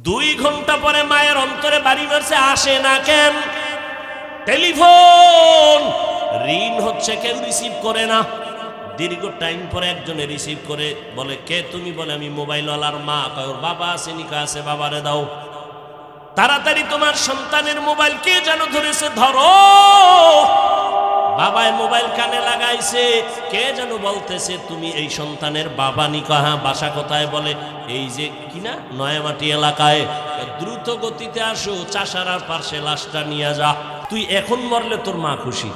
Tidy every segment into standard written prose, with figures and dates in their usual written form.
2 ঘন্টা পরে মায়ের অন্তরে বাড়ি মারছে, আসে না কেন? টেলিফোন রিং হচ্ছে, কেউ রিসিভ করে না। দীর্ঘ টাইম পরে একজনে রিসিভ করে, বলে কে তুমি? বলে আমি মোবাইলওয়ালার মা। কয় ওর বাবা আছে? নিকা আছে, বাবারে দাও। তাড়াতাড়ি তোমার সন্তানের মোবাইল কে যেন ধরেছে, ধরো। বাবায় মোবাইল কানে লাগাইছে, কে যেন বলতেছে তুমি এই সন্তানের বাবা? নিকা হ্যাঁ। বাসা কোথায়? বলে এই যে কিনা নয়ামাটি এলাকায়। দ্রুত গতিতে আসো, চাষারার পাশে লাশটা নিয়ে যা। তুই এখন মরলে তোর মা খুশি,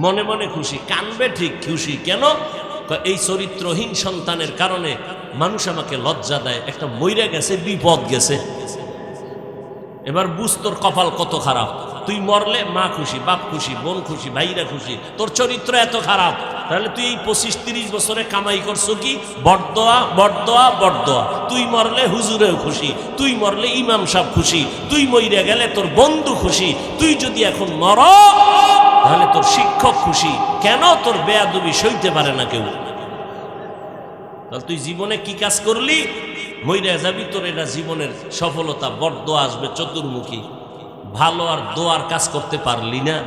মনে মনে খুশি, কানবে ঠিক খুশি। কেন? এই চরিত্রহীন সন্তানের কারণে মানুষ আমাকে লজ্জা দেয়। একটা মইরা গেছে, বিপদ গেছে। এবার বুঝ তোর কপাল কত খারাপ। তুই মরলে মা খুশি, বাপ খুশি, বোন খুশি, ভাইরা খুশি। তোর চরিত্র এত খারাপ, তাহলে তুই এই 25-30 বছরে কামাই করছো কি? বড়দোয়া বড়দোয়া বড়দোয়া। তুই মরলে হুজুরেও খুশি, তুই মরলে ইমাম সাহেব খুশি, তুই মইরা গেলে তোর বন্ধু খুশি, তুই যদি এখন মর তাহলে তোর শিক্ষক খুশি। কেন? তোর বেয়াদবি সইতে পারে না কেউ। তাহলে তুই জীবনে কি কাজ করলি? মইরা যাবি, তোর এটা জীবনের সফলতা। বড়দোয়া আসবে চতুর্মুখী। ভালো আর দোয়ার কাজ করতে পারলি না,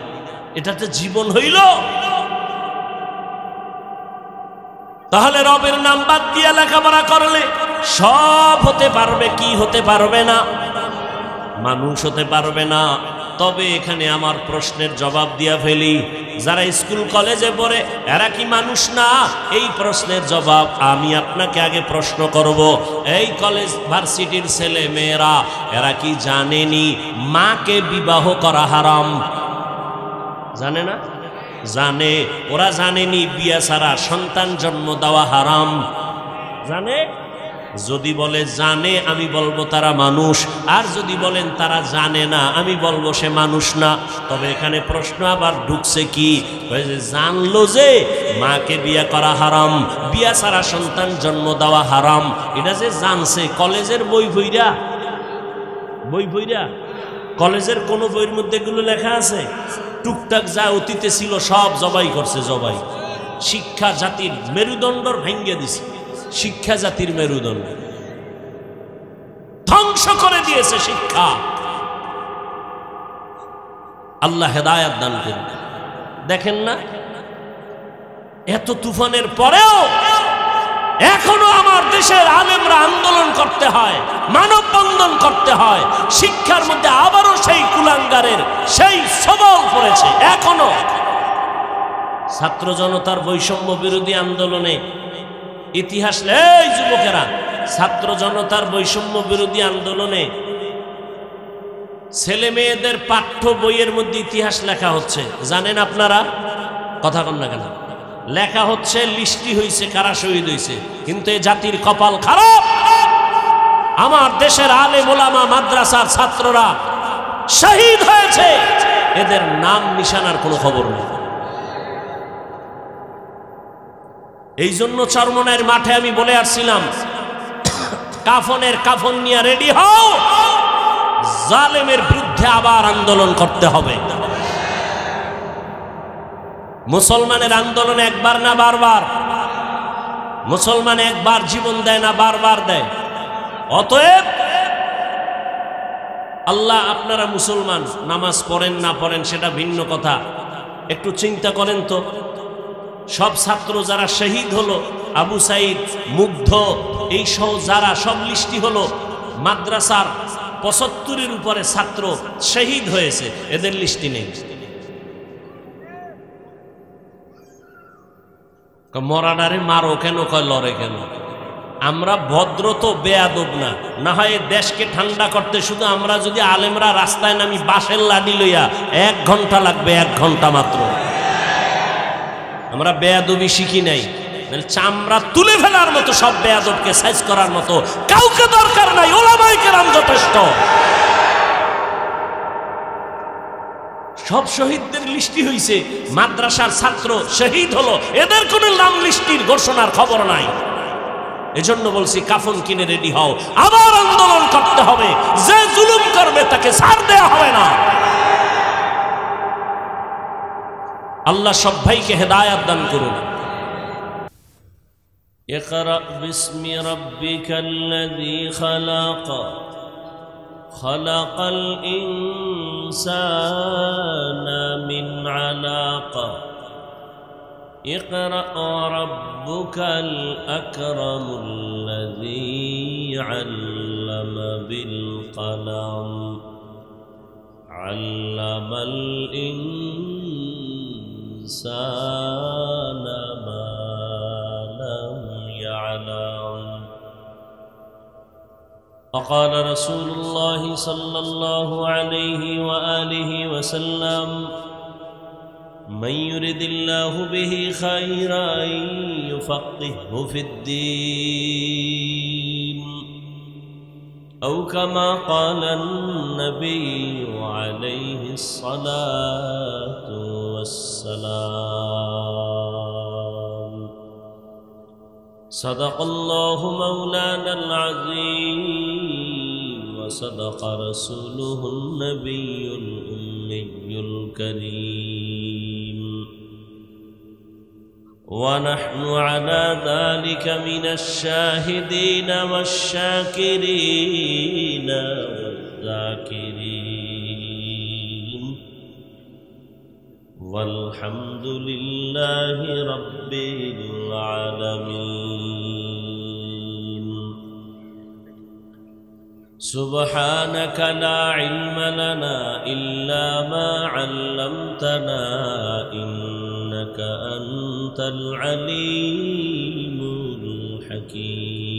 এটাতে জীবন হইল? তাহলে রবের নাম বাদ দিয়ে লেখাপড়া করলে সব হতে পারবে, কি হতে পারবে না? মানুষ হতে পারবে না। তবে এখানে আমার প্রশ্নের জবাব দিয়া ফেলি, যারা স্কুল কলেজে পড়ে এরা কি মানুষ না? এই প্রশ্নের জবাব আমি আপনাকে আগে প্রশ্ন করব। এই কলেজ ভার্সিটির ছেলে মেয়েরা এরা কি জানেনি মাকে বিবাহ করা হারাম? জানে না? জানে। ওরা জানেনি বিয়া ছাড়া সন্তান জন্ম দেওয়া হারাম? জানে? যদি বলে জানে, আমি বলবো তারা মানুষ। আর যদি বলেন তারা জানে না, আমি বলবো সে মানুষ না। তবে এখানে প্রশ্ন আবার ঢুকছে কি, জানলো যে মাকে বিয়ে করা হারাম, বিয়া ছাড়া সন্তান জন্ম দেওয়া হারাম, এটা যে জানছে কলেজের বই বইরা কলেজের কোন বইয়ের মধ্যে এগুলো লেখা আছে? টুকটাক যা অতীতে ছিল সব জবাই করছে, জবাই। শিক্ষা জাতির মেরুদণ্ডর ভেঙ্গে দিছে, শিক্ষা জাতির মেরুদণ্ড ধ্বংস করে দিয়েছে শিক্ষা। আল্লাহ হেদায়েত দান করুন। দেখেন না, এত তুফানের পরেও এখনো আমার দেশের আলেমরা আন্দোলন করতে হয়, মানববন্ধন করতে হয়। শিক্ষার মধ্যে আবারও সেই কুলাঙ্গারের সেই সবল পড়েছে। এখনো ছাত্র জনতার বৈষম্য বিরোধী আন্দোলনে ইতিহাস, এই যুবকেরা, ছাত্র জনতার বৈষম্য বিরোধী আন্দোলনে ছেলে মেয়েদের পাঠ্য বইয়ের মধ্যে ইতিহাস লেখা হচ্ছে। জানেন আপনারা? কথা কন না কেন? লেখা হচ্ছে, লিস্টি হয়েছে কারা শহীদ হয়েছে। কিন্তু এই জাতির কপাল খারাপ, আমার দেশের আলেম ওলামা মাদ্রাসার ছাত্ররা শহীদ হয়েছে, এদের নাম নিশানার কোনো খবর নেই। এই জন্য চরমনাইয়ের মাঠে আমি বলে আসছিলাম, কাফনের কাফন নিয়ে রেডি হও, জালেমের বিরুদ্ধে আবার আন্দোলন করতে হবে। মুসলমানের আন্দোলন একবার না বারবার? মুসলমান একবার জীবন দেয় না, বারবার দেয়। অতএব আল্লাহ, আপনারা মুসলমান, নামাজ পড়েন না পড়েন সেটা ভিন্ন কথা, একটু চিন্তা করেন তো। সব ছাত্র যারা শহীদ হলো, আবু সাইদ, মুগ্ধ, এই সহ যারা সব লিস্টি হলো, মাদ্রাসার 75-এর উপরে ছাত্র শহীদ হয়েছে, এদের লিস্টি নেই। মরাডারে মারো কেন? কয় লড়ে কেন? আমরা ভদ্র তো বেয়াদব না। না হয় দেশকে ঠান্ডা করতে শুধু আমরা যদি আলেমরা রাস্তায় নামি বাঁশের লাঠি লইয়া 1 ঘন্টা লাগবে, 1 ঘন্টা মাত্র। আমরা বেয়াদবি শিখি নাই, চামড়া তুলে ফেলার মতো সব বেয়াদবকে সাইজ করার মতো কাউকে দরকার নাই, ওলামায়ে কেরাম যথেষ্ট। সব শহীদদের লিস্টি হইছে, মাদ্রাসার ছাত্র শহীদ হলো, এদের কোনো নাম লিস্টির ঘোষণার খবর নাই। এজন্য বলছি কাফন কিনে রেডি হও, আবার আন্দোলন করতে হবে। যে জুলুম করবে তাকে ছাড় দেওয়া হবে না। আল্লাহ সব ভাইকে হেদায়েত দান করুন। اقرأ باسم ربك الذي خلق خلق الإنسان من علق اقرأ وربك الأكرم الذي علم بالقلم علم الإنسان ما لم يعلم. وقال رسول الله صلى الله عليه وآله وسلم من يرد الله به خيرا يفقهه في الدين أو كما قال النبي عليه الصلاة والسلام. صدق الله مولانا العظيم وصدق رسوله النبي الأمي الكريم ونحن على ذلك من الشاهدين والشاكرين والذاكرين والحمد لله رب العالمين. سبحانك لا علم لنا إلا ما علمتنا إنك أنت العليم الحكيم.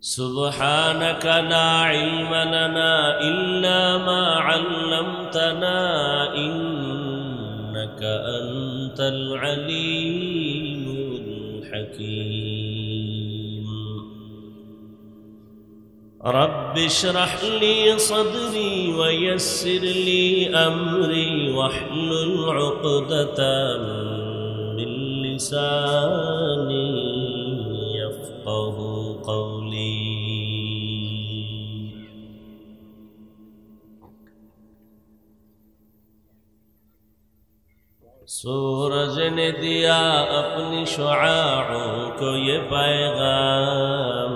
سبحانك لا علم لنا إلا ما علمتنا إنك أنت العليم الحكيم. رب اشرح لي صدري ويسر لي أمري واحلل عقدة من لساني يفقه قولي. सूरज ने दिया अपनी शुआओं को ये पैगाम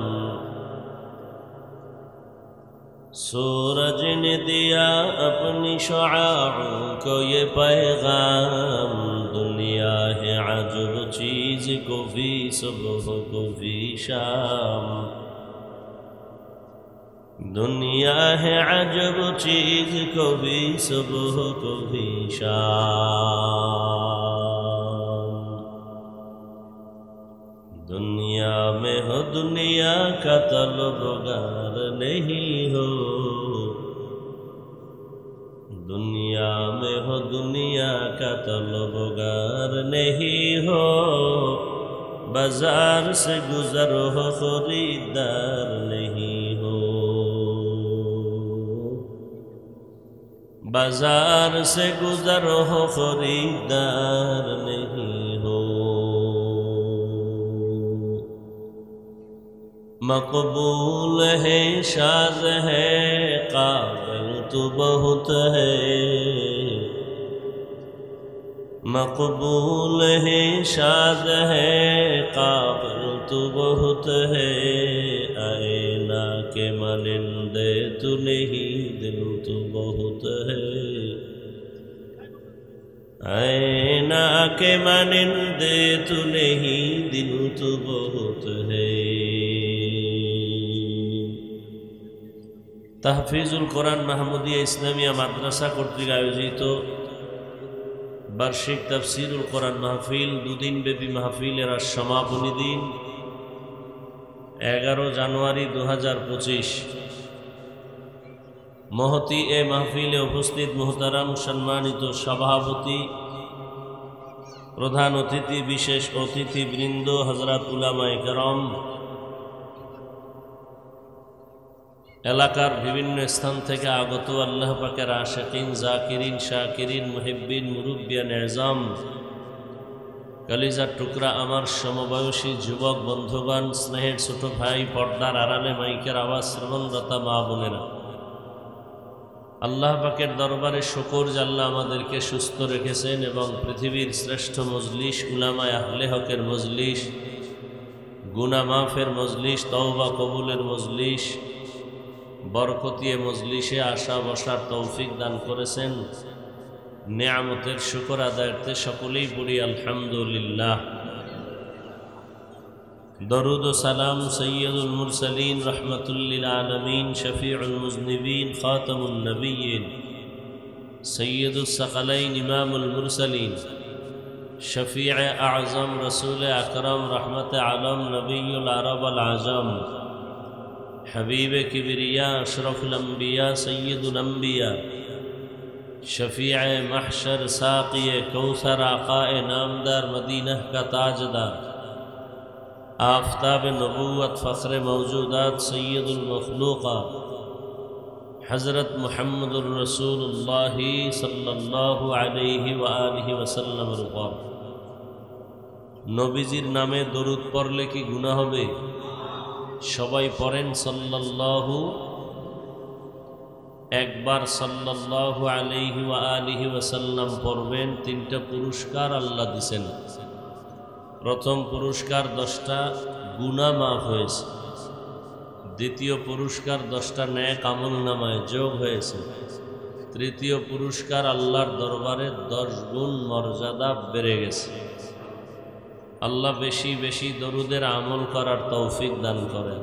सूरज ने दिया अपनी शुआओं को ये पैगाम दुनिया है अजब चीज़ को भी सुबह को भी शाम दुनिया है अजब चीज़ को भी सुबह को भी शाम दुनिया में हो दुनिया का तलबगार नहीं हो दुनिया में हो दुनिया का तलबगार नहीं हो बाजार से गुजर हो खरीदार नहीं हो बाजार से गुजर हो खरीदार नहीं हो मकबूल है शाज़ है काबिल तो बहुत है मकबूल है शाज़ है काबिल तो बहुत है आईना के मानिंदे तू नहीं दिल तो बहुत है आईना के मानिंदे तू नहीं दिल तो बहुत है। তাহফিজুল কোরআন মাহমুদিয়া ইসলামিয়া মাদ্রাসা কর্তৃক আয়োজিত বার্ষিক তাফসিরুল কোরআন মাহফিল দুদিন ব্যাপী মাহফিলের আজ সমাপনী দিন 11 জানুয়ারি 2025। মহতি এ মাহফিলে উপস্থিত মুহতারাম সম্মানিত সভাপতি প্রধান অতিথি বিশেষ অতিথিবৃন্দ হযরত উলামায়ে কেরাম এলাকার বিভিন্ন স্থান থেকে আগত আল্লাহ পাকের আশিকিন জাকিরিন শাকিরিন মুহিব্বিন মুরব্বিয়ান এজাম কলিজার টুকরা আমার সমবয়সী যুবক বন্ধুগণ স্নেহের ছোট ভাই পর্দার আড়ালে মাইকের আওয়াজ শ্রবণরতা মা বোনেরা আল্লাহ পাকের দরবারে শুকর যে আল্লাহ আমাদেরকে সুস্থ রেখেছেন এবং পৃথিবীর শ্রেষ্ঠ মজলিস উলামায়ে আহলে হকের মজলিস, গুনাহ মাফের মজলিস, তওবা কবুলের মজলিস, বরকতিয়ে মজলিসে আসা বসার তৌফিক দান করেছেন। নেয়ামতের শুকর আদায়ার্থে সকলেই পড়ি আলহামদুলিল্লাহ। দরুদ ও সালাম সৈয়দুল মুরসালিন রহমতুল্লিল আলমিন শফিউল মুজনিবিন খাতামুন নবিয়্যিন সৈয়দুস সাকালাইন ইমামুল মুরসালিন শফিউ আযম রসুল আকরম রহমত আলম নবিয়ুল আরব আল আজম হাবিব কিবরিয়া আশরাফুল আম্বিয়া সৈয়দুল আম্বিয়া शफीअ महशर साक़ी कौसर आक़ाए नामदार मदीना का ताजदार आफ़ताब नबूवत फ़ख्र मौजूदात सैयदुल मखलूक़ात हज़रत मुहम्मदुर रसूलुल्लाह सल्लल्लाहु अलैहि व आलिहि वसल्लम रुपर नबीजिर नामे दरूद पढ़ले कि गुनाह होबे? सबाई पढ़ेन सल्लल्लाहु একবার সাল্লাল্লাহু আলাইহি ওয়া আলিহি ওয়াসাল্লাম পড়বেন, তিনটা পুরস্কার আল্লাহ দিয়েছেন। প্রথম পুরস্কার 10টা গুনাহ মাফ হয়েছে, দ্বিতীয় পুরস্কার 10টা নেক আমলনামায় যোগ হয়েছে, তৃতীয় পুরস্কার আল্লাহর দরবারে 10 গুণ মর্যাদা বেড়ে গেছে। আল্লাহ বেশি বেশি দরুদের আমল করার তৌফিক দান করেন।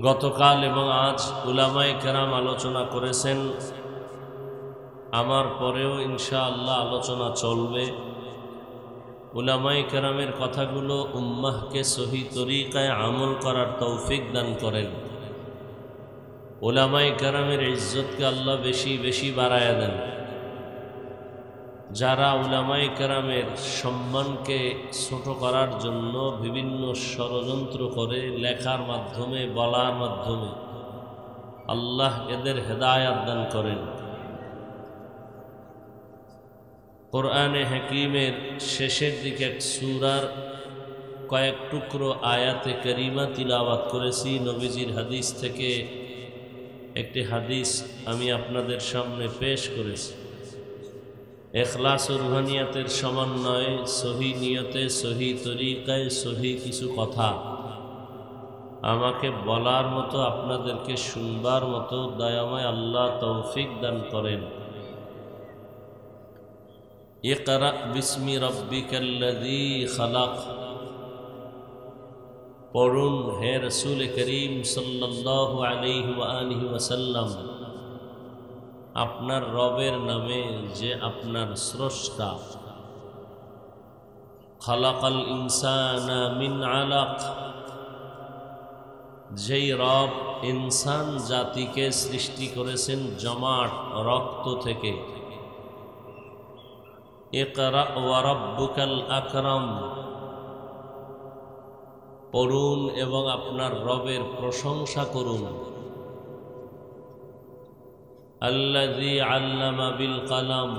গতকাল এবং আজ উলামায়ে কেরাম আলোচনা করেছেন, আমার পরেও ইনশাআল্লাহ আলোচনা চলবে। উলামায়ে কেরামের কথাগুলো উম্মাহকে সহি তরিকায় আমল করার তৌফিক দান করেন। উলামায়ে কেরামের ইজ্জতকে আল্লাহ বেশি বেশি বাড়ায়া দেন। যারা উলামায়ে কেরামের সম্মানকে ছোট করার জন্য বিভিন্ন ষড়যন্ত্র করে, লেখার মাধ্যমে, বলার মাধ্যমে, আল্লাহ এদের হেদায়াত দান করেন। কোরআনে হাকিমের শেষের দিকে এক সূরার কয়েক টুকরো আয়াতে করিমা তিলাওয়াত করেছি। নবীজির হাদিস থেকে একটি হাদিস আমি আপনাদের সামনে পেশ করেছি। এখলাস ও রুহানিয়াতের সমন্বয়ে সহি নিয়তে, সহি তরিকায়, সহি কিছু কথা আমাকে বলার মতো, আপনাদেরকে শুনবার মতো দয়াময় আল্লাহ তৌফিক দান করেন। ইকরা বিসমি রাব্বিকাল্লাযী খালাক, পড়ুন হে রাসূল করিম সাল্লাল্লাহু আলাইহি ওয়া আলিহি ওয়াসাল্লাম, আপনার রবের নামে যে আপনার স্রষ্টা। খালাকাল ইনসানা মিন আলাক, যেই রব ইনসান জাতিকে সৃষ্টি করেছেন জমাট রক্ত থেকে। ইকরা ওয়া রাব্বুকাল আকরাম, পড়ুন এবং আপনার রবের প্রশংসা করুন। আল্লাযী আল্লামা বিল কলম,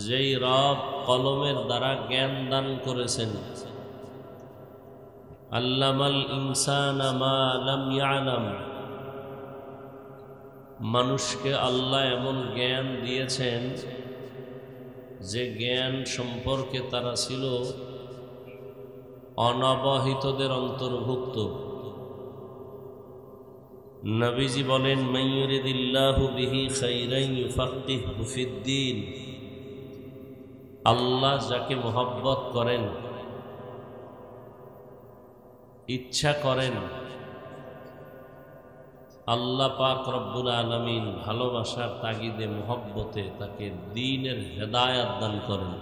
যেই রব কলমের দ্বারা জ্ঞান দান করেছেন। আল্লামাল ইনসানা মা লাম ইয়ালাম, মানুষকে আল্লাহ এমন জ্ঞান দিয়েছেন যে জ্ঞান সম্পর্কে তারা ছিল অনবহিতদের অন্তর্ভুক্ত। নবীজি বলেন, মাইয়ুরিদিল্লাহু বিহি খাইরান ইউফাক্কিহু ফিদ্দীন, আল্লাহ যাকে মহব্বত করেন, ইচ্ছা করেন, আল্লাহ পাক রব্বুল আলামিন ভালোবাসার তাগিদে, মহব্বতে তাকে দ্বীনের হেদায়াত দান করেন।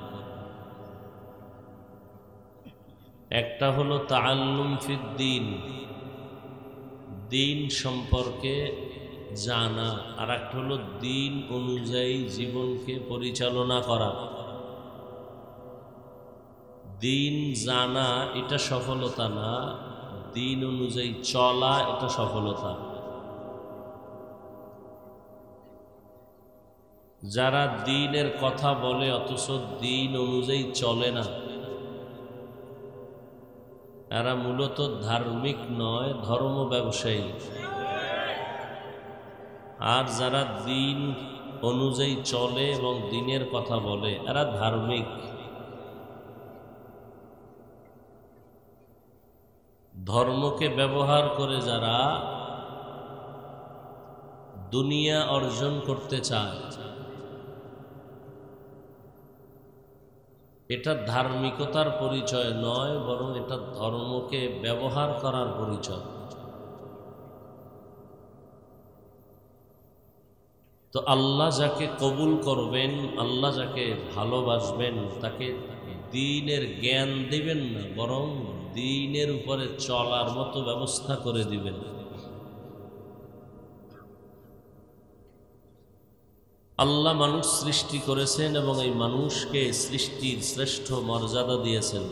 একটা হলো তাআল্লুম ফিদ্দীন, দ্বীন সম্পর্কে জানা, আর একটা হলো দ্বীন অনুযায়ী জীবনকে পরিচালনা করা। দ্বীন জানা এটা সফলতা না, দ্বীন অনুযায়ী চলা এটা সফলতা। যারা দ্বীনের কথা বলে অথচ দ্বীন অনুযায়ী চলে না, এরা মূলত ধার্মিক নয়, ধর্ম ব্যবসায়ী। আর যারা দিন অনুযায়ী চলে এবং দিনের কথা বলে এরা ধার্মিক। ধর্মকে ব্যবহার করে যারা দুনিয়া অর্জন করতে চায়, এটা ধার্মিকতার পরিচয় নয়, বরং এটা ধর্মকে ব্যবহার করার পরিচয়। তো আল্লাহ যাকে কবুল করবেন, আল্লাহ যাকে ভালোবাসবেন, তাকে দ্বীনের জ্ঞান দিবেন না, বরং দ্বীনের উপরে চলার মতো ব্যবস্থা করে দিবেন। আল্লাহ মানুষ সৃষ্টি করেছেন এবং এই মানুষকে সৃষ্টির শ্রেষ্ঠ মর্যাদা দিয়েছেন।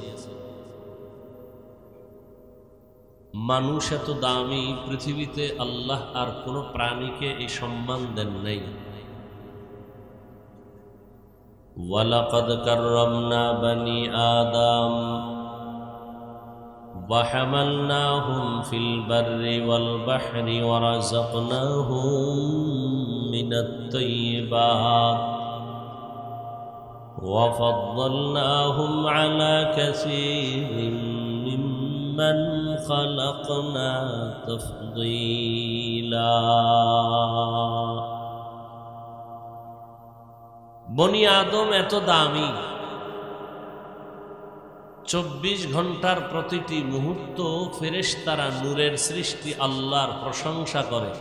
মানুষ এত দামি, পৃথিবীতে আল্লাহ আর কোনো প্রাণীকে এই সম্মান দেন নাই। ওয়ালাকাদ কাররামনা বানি আদম ওয়া হামালনাহুম ফিল বাররি ওয়াল বাহরি ওয়া রাযাকনাহুম মিনাত তাইয়্যিবাত ওয়া ফাদ্দালনাহুম আলা কাসীরিন মিম্মান খালাকনা তাফদীলা। বনি আদম এত দামি, 24 ঘন্টার প্রতিটি মুহূর্ত ফেরেশতারা নূরের সৃষ্টি আল্লাহর প্রশংসা করে,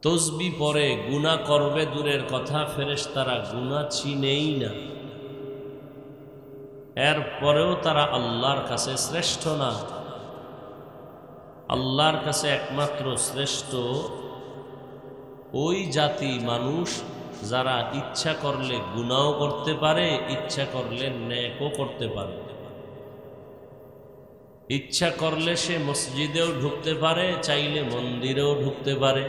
তসবিহ পড়ে, গুনাহ করবে দূরের কথা, ফেরেশতারা গুনাহ চিনেই না। এরপরেও তারা আল্লাহর কাছে শ্রেষ্ঠ না। আল্লাহর কাছে একমাত্র শ্রেষ্ঠ ওই জাতি মানুষ যারা ইচ্ছা করলে গুনাহও করতে পারে, ইচ্ছা করলে নেকও করতে পারে। ইচ্ছা করলে সে মসজিদেও ঢুকতে পারে, চাইলে মন্দিরেও ঢুকতে পারে।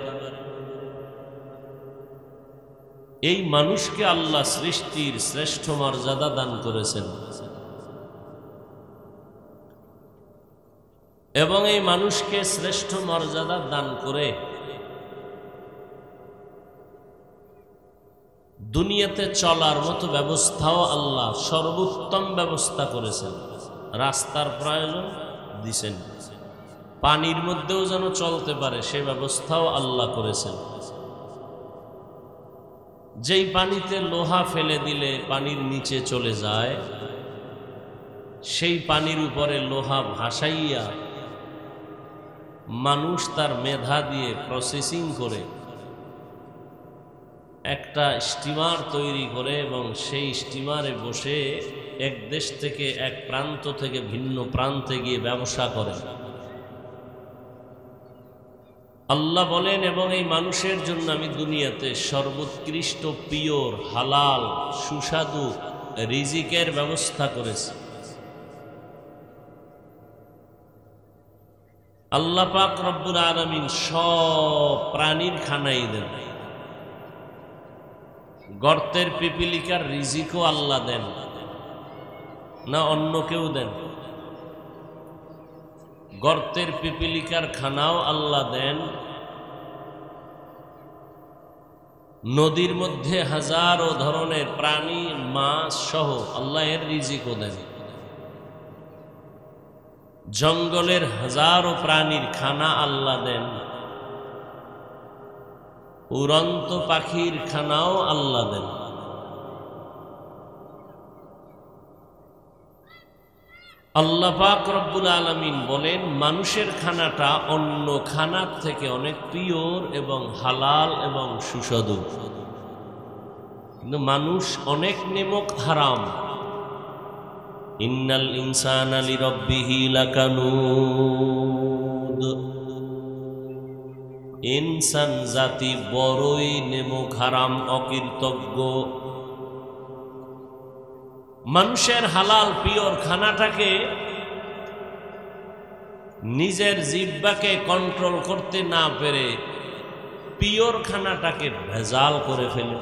এই মানুষকে আল্লাহ সৃষ্টির শ্রেষ্ঠ মর্যাদা দান করেছেন এবং এই মানুষকে শ্রেষ্ঠ মর্যাদা দান করে দুনিয়াতে চলার মতো ব্যবস্থাও আল্লাহ সর্বোত্তম ব্যবস্থা করেছেন। রাস্তার প্রয়োজন দিছেন, পানির মধ্যেও যেন চলতে পারে সে ব্যবস্থাও আল্লাহ করেছেন। যেই পানিতে লোহা ফেলে দিলে পানির নিচে চলে যায়, সেই পানির উপরে লোহা ভাসাইয়া মানুষ তার মেধা দিয়ে প্রসেসিং করে একটা স্টিমার তৈরি করে এবং সেই স্টিমারে বসে এক দেশ থেকে এক প্রান্ত থেকে ভিন্ন প্রান্তে গিয়ে ব্যবসা করে। আল্লাহ বলেন, এবং এই মানুষের জন্য আমি দুনিয়াতে সর্বোৎকৃষ্ট পিওর হালাল সুস্বাদু রিজিকের ব্যবস্থা করেছি। আল্লাহ পাক রব্বুল আলামিন সব প্রাণীর খানাই দেন। গর্তের পিপিলিকার রিজিকও আল্লাহ দেন না অন্য কেউ দেন? গর্তের পিপিলিকার খানাও আল্লাহ দেন। নদীর মধ্যে হাজারো ধরনের প্রাণী মাছ সহ আল্লাহ এর রিজিকও দেন। জঙ্গলের হাজারো প্রাণীর খানা আল্লাহ দেন। উড়ন্ত পাখির খানাও আল্লাহ দেন। আল্লাহ পাক রব্বুল আলামিন বলেন, মানুষের খানাটা অন্য খানার থেকে অনেক পিওর এবং হালাল এবং সুস্বাদু, কিন্তু মানুষ অনেক নেমক হারাম। ইন্নাল ইনসানা লিরাব্বিহি লাকানুদ, ইনসান জাতি বড়ই নেমক হারাম, অকৃতজ্ঞ। মানুষের হালাল পিওর খানাটাকে নিজের জিহ্বাকে কন্ট্রোল করতে না পেরে পিওর খানাটাকে ভেজাল করে ফেলে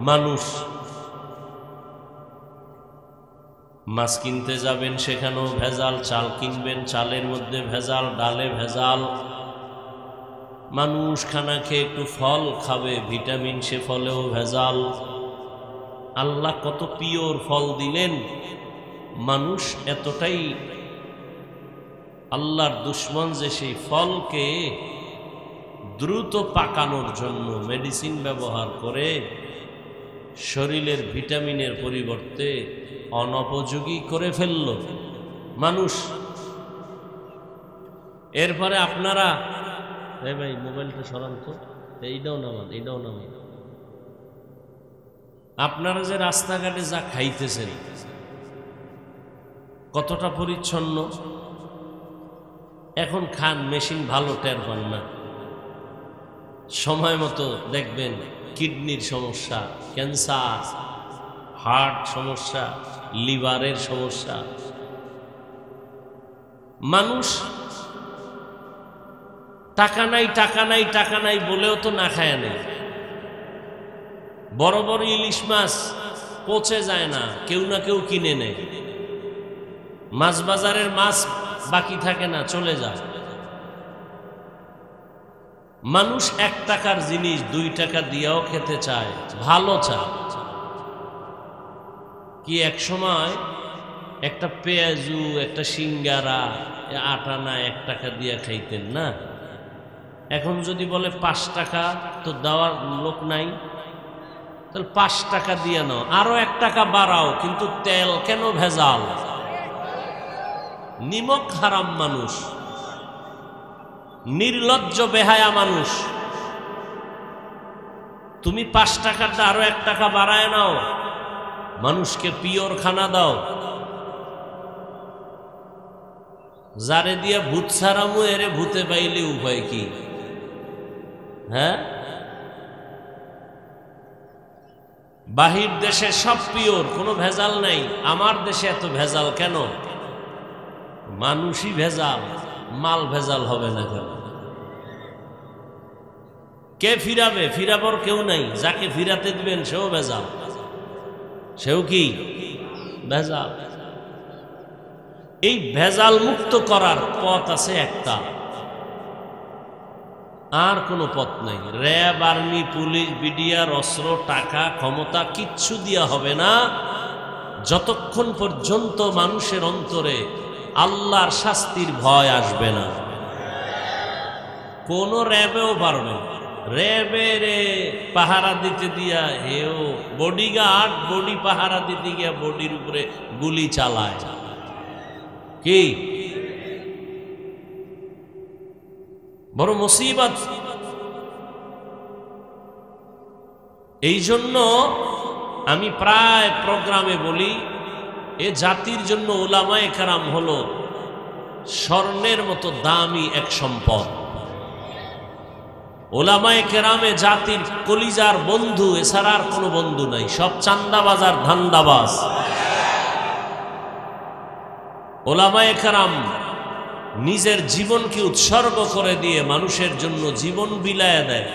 মানুষ। মাছ কিনতে যাবেন, সেখানেও ভেজাল। চাল কিনবেন, চালের মধ্যে ভেজাল, ডালে ভেজাল। মানুষ খানা খেয়ে একটু ফল খাবে, ভিটামিন সে ফলেও ভেজাল। আল্লাহ কত পিওর ফল দিলেন, মানুষ এতটাই আল্লাহর দুশ্মন যে সেই ফলকে দ্রুত পাকানোর জন্য মেডিসিন ব্যবহার করে শরীরের ভিটামিনের পরিবর্তে অনুপযোগী করে ফেলল মানুষ। এরপরে আপনারা ভাই মোবাইলটা সরান তো, এইটাও নামান, এইটাও নামান। আপনারা যে রাস্তাঘাটে যা খাইতেছেন কতটা পরিচ্ছন্ন? এখন খান, মেশিন ভালো টের পান না। সময় মতো দেখবেন কিডনির সমস্যা, ক্যান্সার, হার্ট সমস্যা, লিভারের সমস্যা। মানুষ টাকা নাই টাকা নাই টাকা নাই বলেও তো না খায় নেই। বড় বড় ইলিশ মাছ পচে যায় না, কেউ না কেউ কিনে নেয়। মাছ বাজারের মাছ বাকি থাকে না, চলে যায়। মানুষ 1 টাকার জিনিস 2 টাকা দিয়েও খেতে চায়, ভালো চায়। কি এক সময় একটা পেঁয়াজু, একটা সিঙ্গারা 8 আনা 1 টাকা দিয়ে খাইতেন না? এখন যদি বলে 5 টাকা, তো দেওয়ার লোক নাই, তাহলে 5 টাকা দিয়ে নাও, আরো 1 টাকা বাড়াও, কিন্তু তেল কেন ভেজাল? নিমক হারাম মানুষ, নির্লজ্জ বেহায়া মানুষ। তুমি 5 টাকাটা আরো 1 টাকা বাড়ায় নাও, মানুষকে পিওর খানা দাও। যারে দিয়ে ভূত ছাড়ামু, এরে ভূতে পাইলে উপায় কি? হ্যাঁ, বাহির দেশে সব পিওর, কোনো ভেজাল নাই। আমার দেশে এত ভেজাল কেন? মানুষই ভেজাল, মাল ভেজাল হবে না কেন? কে ফিরাবে? ফিরাবার কেউ নাই। যাকে ফিরাতে দিবেন সেও ভেজাল, সেও কি ভেজাল। এই ভেজাল মুক্ত করার পথ আছে একটা, আর কোনো পথ নাই। র্যাব, আর্মি, পুলিশ, বিডিআর, অস্ত্র, টাকা, ক্ষমতা কিচ্ছু দিয়া হবে না, যতক্ষণ পর্যন্ত মানুষের অন্তরে আল্লাহর শাস্তির ভয় আসবে না। কোন র্যাবেও পারবে না। র্যাবের পাহারা দিতে দিয়া হেও বডিগার্ড, বডি পাহারা দিতে গিয়া বডির উপরে গুলি চালায়। কি বড় মুসিবত! এই জন্য আমি প্রায় প্রোগ্রামে বলি, এ জাতির জন্য উলামায়ে কেরাম হলো স্বর্ণের মতো দামি এক সম্পদ। উলামায়ে কেরামে জাতির কলিজার বন্ধু, এছাড়া আর কোনো বন্ধু নাই। সব চান্দাবাজ আর ধান্দাবাজ। উলামায়ে কেরাম নিজের জীবনকে উৎসর্গ করে দিয়ে মানুষের জন্য জীবন বিলায়া দেয়।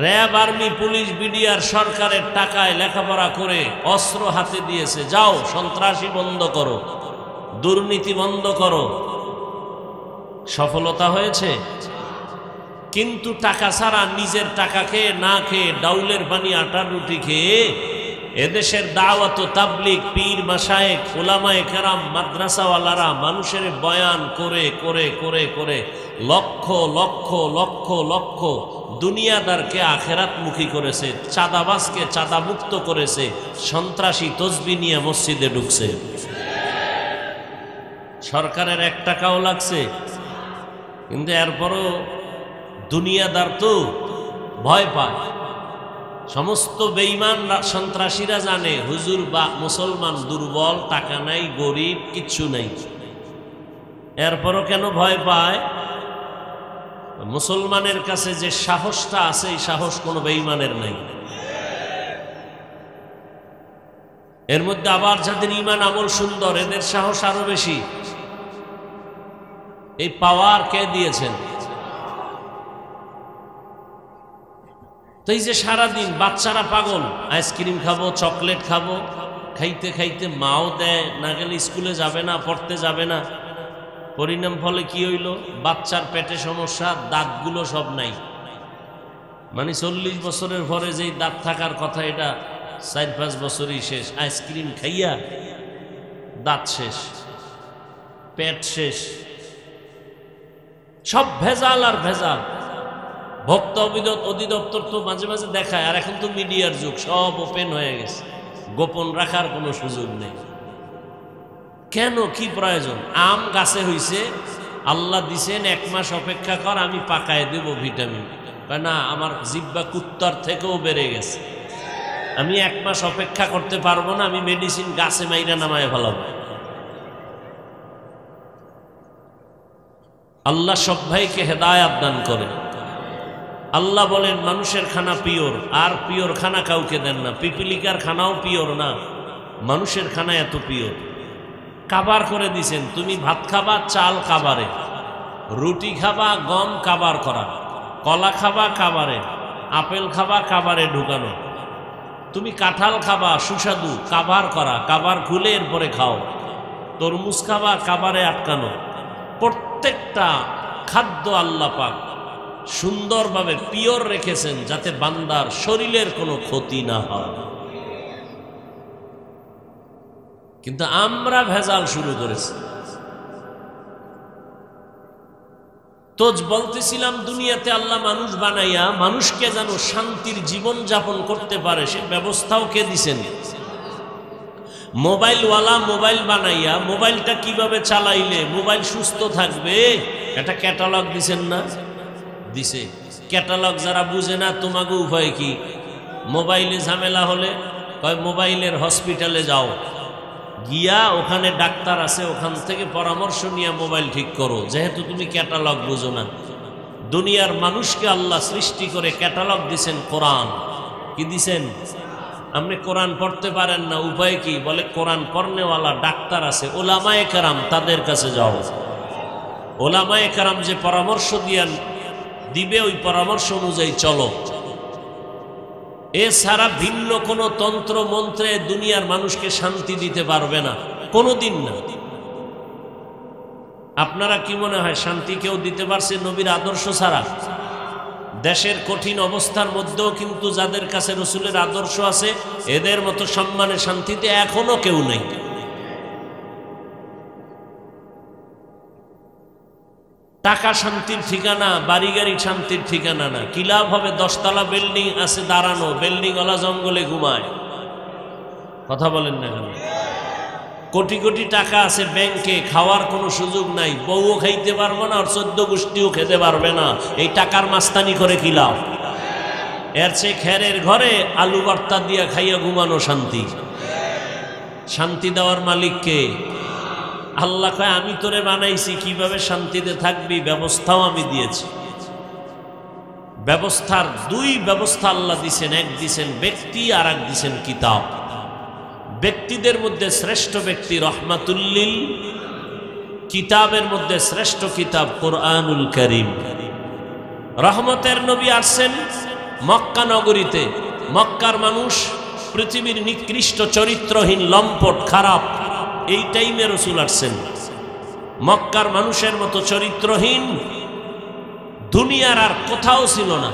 র্যাব, আর্মি, পুলিশ, বিডিআর সরকারের টাকায় লেখাপড়া করে অস্ত্র হাতে দিয়েছে, যাও সন্ত্রাসী বন্ধ করো, দুর্নীতি বন্ধ করো। সফলতা হয়েছে, কিন্তু টাকা ছাড়া, নিজের টাকা খেয়ে না খেয়ে, ডাউলের পানি আটার রুটি খেয়ে এদেশের দাওয়াত ও তাবলীগ, পীর মাশায়েখ, উলামায়ে কেরাম, মাদ্রাসাওয়ালারা মানুষের বয়ান করে করে করে করে লক্ষ লক্ষ লক্ষ লক্ষ দুনিয়াদারকে আখেরাতমুখী করেছে, চাঁদাবাজকে চাঁদামুক্ত করেছে, সন্ত্রাসী তসবিহ নিয়ে মসজিদে ঢুকছে। সরকারের 1 টাকাও লাগছে, কিন্তু এরপরও দুনিয়াদার তো ভয় পায়। সমস্ত বেঈমান সন্ত্রাসীরা জানে হুজুর বা মুসলমান দুর্বল, টাকা নাই, গরিব, কিচ্ছু নাই। এরপরও কেন ভয় পায়? মুসলমানের কাছে যে সাহসটা আছে, এই সাহস কোনো বেঈমানের নাই। এর মধ্যে আবার যাদের ঈমান আমল সুন্দর, এদের সাহস আরো বেশি। এই পাওয়ার কে দিয়েছেন? তো এই যে সারাদিন বাচ্চারা পাগল, আইসক্রিম খাবো, চকলেট খাবো, খাইতে খাইতে মাও দেয়, না গেলে স্কুলে যাবে না, পড়তে যাবে না। পরিণাম ফলে কি হইল? বাচ্চার পেটে সমস্যা, দাঁতগুলো সব নাই। মানে 40 বছরের পরে যেই দাঁত থাকার কথা, এটা 4-5 বছরই শেষ। আইসক্রিম খাইয়া দাঁত শেষ, পেট শেষ, সব ভেজাল আর ভেজাল। ভোক্তা অধিদপ্তর তো মাঝে মাঝে দেখায়, আর এখন তো মিডিয়ার যুগ, সব ওপেন হয়ে গেছে, গোপন রাখার কোনো সুযোগ নেই। কেন, কি প্রয়োজন? আম গাছে হইছে, আল্লাহ দিছেন 1 মাস অপেক্ষা কর, আমি পাকায় দেব ভিটামিন। না, আমার জিহ্বা কুত্তার থেকেও বেড়ে গেছে, আমি 1 মাস অপেক্ষা করতে পারবো না, আমি মেডিসিন গাছে মাইরা নামায় ফেলাবো। আল্লাহ সব ভাইকে হেদায়াত দান করে। আল্লাহ বলেন মানুষের খানা পিওর, আর পিওর খানা কাউকে দেন না। পিপিলিকার খানাও পিওর না, মানুষের খানা এত পিওর। কাবার করে দিছেন, তুমি ভাত খাবা চাল কাবারে, রুটি খাবা গম কাবার করা, কলা খাবা কাবারে, আপেল খাবা কাবারে ঢুকানো, তুমি কাঁঠাল খাবা সুস্বাদু কাবার করা, কাবার খুলে এরপরে খাও, তরমুজ খাবা কাবারে আটকানো। প্রত্যেকটা খাদ্য আল্লাহ পাক সুন্দরভাবে পিওর রেখেছেন, যাতে বান্দার শরীরের কোনো ক্ষতি না হয়। কিন্তু আমরা ভেজাল শুরু করেছি। তো বলতেছিলাম, দুনিয়াতে আল্লাহ মানুষ বানাইয়া মানুষকে যেন শান্তির জীবন যাপন করতে পারে, সে ব্যবস্থাও কে দিছেন? মোবাইলওয়ালা মোবাইল বানাইয়া মোবাইলটা কিভাবে চালাইলে মোবাইল সুস্থ থাকবে, এটা ক্যাটালগ দিছেন না? দিছে। ক্যাটালগ যারা বুঝে না, তোমাকে উপায় কি? মোবাইলে ঝামেলা হলে কয় মোবাইলের হসপিটালে যাও, গিয়া ওখানে ডাক্তার আছে, ওখান থেকে পরামর্শ নিয়ে মোবাইল ঠিক করো, যেহেতু তুমি ক্যাটালগ বুঝো না। দুনিয়ার মানুষকে আল্লাহ সৃষ্টি করে ক্যাটালগ দিছেন কোরআন। কি দিছেন? আপনি কোরআন পড়তে পারেন না, উপায় কি? বলে কোরআন পড়নেওয়ালা ডাক্তার আছে, ওলামায়ে কেরাম, তাদের কাছে যাও। ওলামায়ে কেরাম যে পরামর্শ দিবে, ওই পরামর্শ অনুযায়ী চলো। এছাড়া ভিন্ন কোনো তন্ত্র মন্ত্রে দুনিয়ার মানুষকে শান্তি দিতে পারবে না, কোনোদিন না। আপনারা কি মনে হয় শান্তি কেউ দিতে পারছে নবীর আদর্শ ছাড়া? দেশের কঠিন অবস্থার মধ্যেও কিন্তু যাদের কাছে রসুলের আদর্শ আছে, এদের মতো সম্মানে শান্তিতে এখনো কেউ নেই। টাকা শান্তির ঠিকানা, বাড়ি গাড়ি শান্তির ঠিকানা না। কি লাভ হবে? 10 তলা বিল্ডিং আছে দাঁড়ানো, বিল্ডিংওয়ালা জঙ্গলে ঘুমায়। কথা বলেন না কেন? কোটি কোটি টাকা আছে ব্যাংকে, খাওয়ার কোনো সুযোগ নাই, বউও খাইতে পারবো না, আর 14 গোষ্ঠীও খেতে পারবে না। এই টাকার মাস্তানি করে কি লাভ? এর চেয়ে খেরের ঘরে আলু ভর্তা দিয়া খাইয়া ঘুমানো শান্তি। শান্তি দেওয়ার মালিক কে? আল্লাহ কয় আমি তোরে বানাইছি, কিভাবে শান্তিতে থাকবি ব্যবস্থাও আমি দিয়েছি। ব্যবস্থার 2 ব্যবস্থা আল্লাহ দিছেন, এক দিছেন ব্যক্তি, আর এক দিছেন কিতাব। ব্যক্তিদের মধ্যে শ্রেষ্ঠ ব্যক্তি রহমাতুল্লিল, কিতাবের মধ্যে শ্রেষ্ঠ কিতাব কোরআনুল কারীম। রহমতের নবী আসছেন মক্কা নগরীতে। মক্কার মানুষ পৃথিবীর নিকৃষ্ট চরিত্রহীন, লম্পট, খারাপ। এই টাইমে রসুল আসছেন। মক্কার মানুষের মতো চরিত্রহীন দুনিয়ার আর কোথাও ছিল না।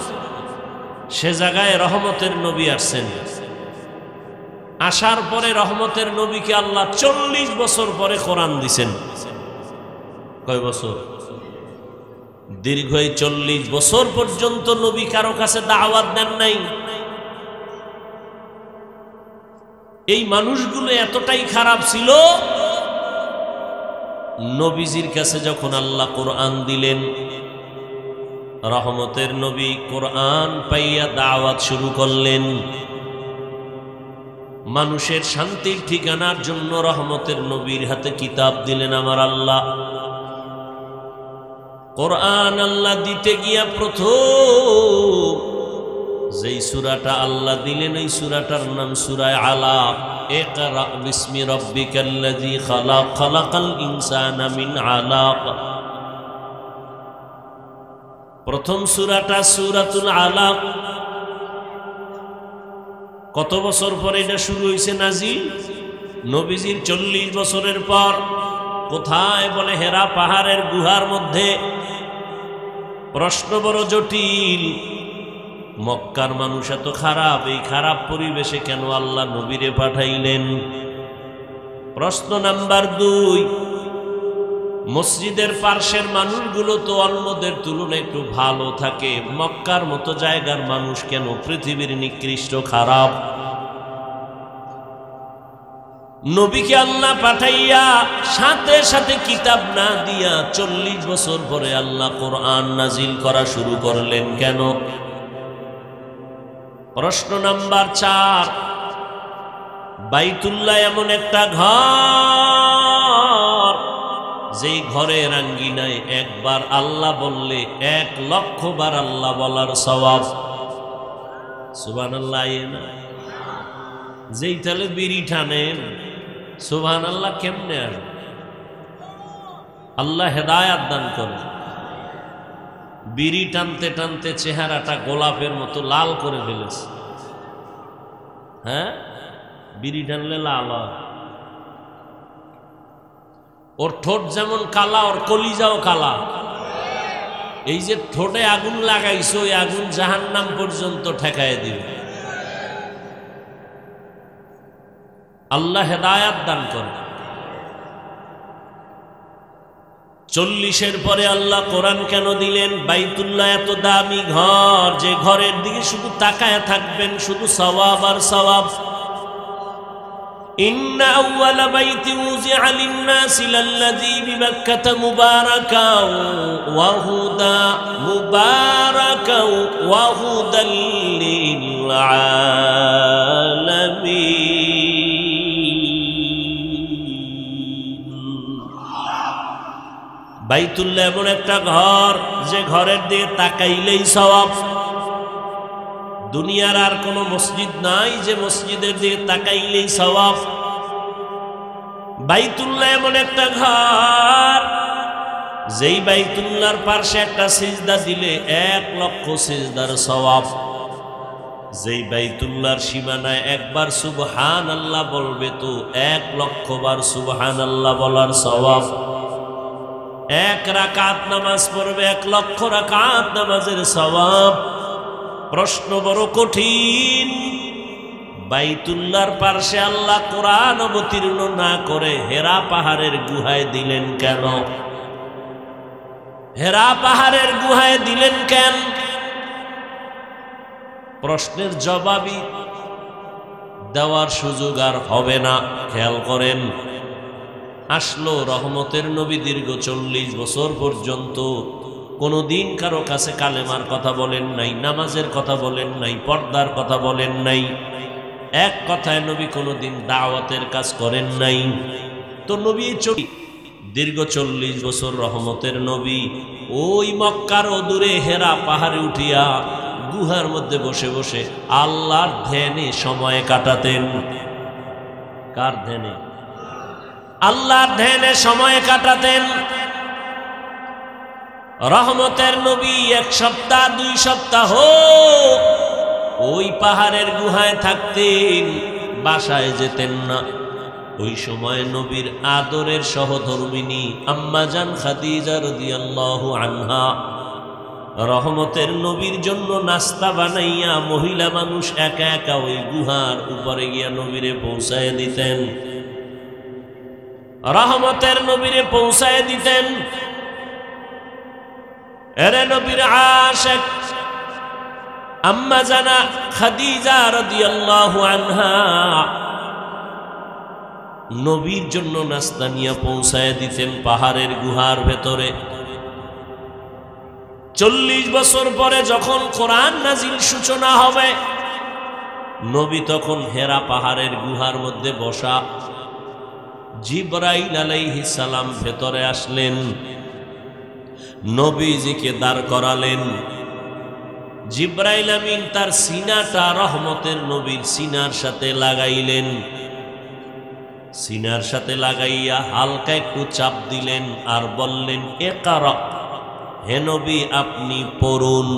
সে জায়গায় রহমতের নবী আসছেন। আসার পরে রহমতের নবীকে আল্লাহ 40 বছর পরে কোরআন দিছেন। কয় বছর? দীর্ঘ 40 বছর পর্যন্ত নবী কারো কাছে দাওয়াত দেন নাই। এই মানুষগুলো এতটাই খারাপ ছিল, নবীজির কাছে যখন আল্লাহ কোরআন দিলেন, রহমতের নবী কোরআন পাইয়া দাওয়াত শুরু করলেন। মানুষের শান্তির ঠিকানার জন্য রহমতের নবীর হাতে কিতাব দিলেন আমার আল্লাহ। কোরআন আল্লাহ দিতে গিয়া প্রথম যেই সূরাটা আল্লাহ দিলেন, এই সূরাটার নাম সূরা আলাক। ইকরা বিসমি রাব্বিকাল্লাযী খালাক, খালাকাল ইনসানা মিন আলাক। প্রথম সূরাটা সূরাতুল আলাক। কত বছর পরে এটা শুরু হয়েছে নাজিল? নবীজির 40 বছরের পর। কোথায়? বলে হেরা পাহাড়ের গুহার মধ্যে। প্রশ্ন বড় জটিল, মক্কার মানুষ এত খারাপ, এই খারাপ পরিবেশে কেন আল্লাহ নবীরে পাঠাইলেন? প্রশ্ন নাম্বার 2, মসজিদের পার্শ্বের মানুষগুলো তো অন্যদের তুলনায় একটু ভালো থাকে, মক্কার মতো জায়গার মানুষ কেন পৃথিবীর নিকৃষ্ট খারাপ? নবীকে আল্লাহ পাঠাইয়া সাথে সাথে কিতাব না দিয়া 40 বছর পরে আল্লাহ কোরআন নাজিল করা শুরু করলেন কেন? প্রশ্ন নাম্বার 4, বাইতুল্লাহ এমন একটা ঘর, যেই ঘরের আঙ্গিনায় একবার আল্লাহ বললে 1 লক্ষ বার আল্লাহ বলার সওয়াব। সুবহানাল্লাহ। যেই তালে বিড়ি টানেন সুবহানাল্লাহ কেমনে আসবে? আল্লাহ হেদায়াত দান করে। বিড়ি টানতে টানতে চেহারাটা গোলাপের মতো লাল করে ফেলেছে। হ্যাঁ, বিড়ি টানলে লাল হয়। ওর ঠোঁট যেমন কালা, ওর কলিজাও কালা। এই যে ঠোঁটে আগুন লাগাইছো, ওই আগুন জাহান্নাম পর্যন্ত ঠেকায় দিবে। আল্লাহ হেদায়াত দান করে। 40-এর পরে আল্লাহ কোরআন কেন দিলেন? বাইতুল্লাহ এত দামি ঘর, যে ঘরের দিকে শুধু তাকায় থাকবেন, শুধু সওয়াব আর সওয়াব। ইন্না আউওয়ালা বাইতিন উযিআ লিন-নাসি লাল্লাযী বিবাক্কাতা মুবারাকাও ওয়া হুদা মুবারাকাও ওয়া হুদাল লিল আলামিন। বাইতুল্লাহ এমন একটা ঘর, যে ঘরের দিকে তাকাইলেই সওয়াব। দুনিয়ার আর কোনো মসজিদ নাই যে মসজিদের দিকে তাকাইলেই সওয়াব। বাইতুল্লাহ এমন একটা ঘর, যেই বাইতুল্লাহর পাশে একটা সিজদা দিলে 1 লক্ষ সিজদার সওয়াব। যেই বাইতুল্লাহর সীমানায় একবার সুবহানাল্লাহ বলবে তো 1 লক্ষ বার সুবহানাল্লাহ বলার সওয়াব। 1 রাকাত নামাজ পড়বে 1 লক্ষ রাকাত নামাজের সওয়াব। প্রশ্ন বড় কঠিন, বাইতুল্লাহর পাশে আল্লাহ কোরআন অবতীর্ণ না করে হেরা পাহাড়ের গুহায় দিলেন কেন? হেরা পাহাড়ের গুহায় দিলেন কেন? প্রশ্নের জবাবই দেওয়ার সুযোগ আর হবে না। খেয়াল করেন, আসলো রহমতের নবী, দীর্ঘ 40 বছর পর্যন্ত কোনদিন কারো কাছে কালেমার কথা বলেন নাই, নামাজের কথা বলেন নাই, পর্দার কথা বলেন নাই। এক কথায় নবী কোনদিন দাওয়াতের কাজ করেন নাই। তো নবী দীর্ঘ 40 বছর রহমতের নবী ওই মক্কার অদূরে হেরা পাহাড়ে উঠিয়া গুহার মধ্যে বসে বসে আল্লাহর ধ্যানে সময় কাটাতেন। কার ধ্যানে? আল্লাহর ধ্যানে সময় কাটাতেন। রহমতের নবী 1 সপ্তাহ 2 সপ্তাহ ওই পাহাড়ের গুহায় থাকতেন, বাসায় যেতেন না। ওই সময় নবীর আদরের সহধর্মিনী আম্মাজান খাদিজা রাদিয়াল্লাহু আনহা রহমতের নবীর জন্য নাস্তা বানাইয়া মহিলা মানুষ একা একা ওই গুহার উপরে গিয়া নবীরে পৌঁছায় দিতেন। রহমতের নবীরে পৌঁছায় দিতেন। এরে নবীর আশিক আম্মা জানা খাদিজা রাদিয়াল্লাহু আনহা নবীর জন্য নাস্তা নিয়ে পৌঁছায় দিতেন পাহাড়ের গুহার ভেতরে। 40 বছর পরে যখন কোরআন নাজিল সূচনা হবে, নবী তখন হেরা পাহাড়ের গুহার মধ্যে বসা। জিবরাইল আলাইহিস সালাম ভেতরে আসলেন, নবীজিকে দাঁড় করালেন। জিবরাইল আমিন তার সিনাটা রহমতের নবীর সিনার সাথে লাগাইলেন। সিনার সাথে লাগাইয়া হালকা একটু চাপ দিলেন আর বললেন, ইকরা, হে নবী আপনি পড়ুন।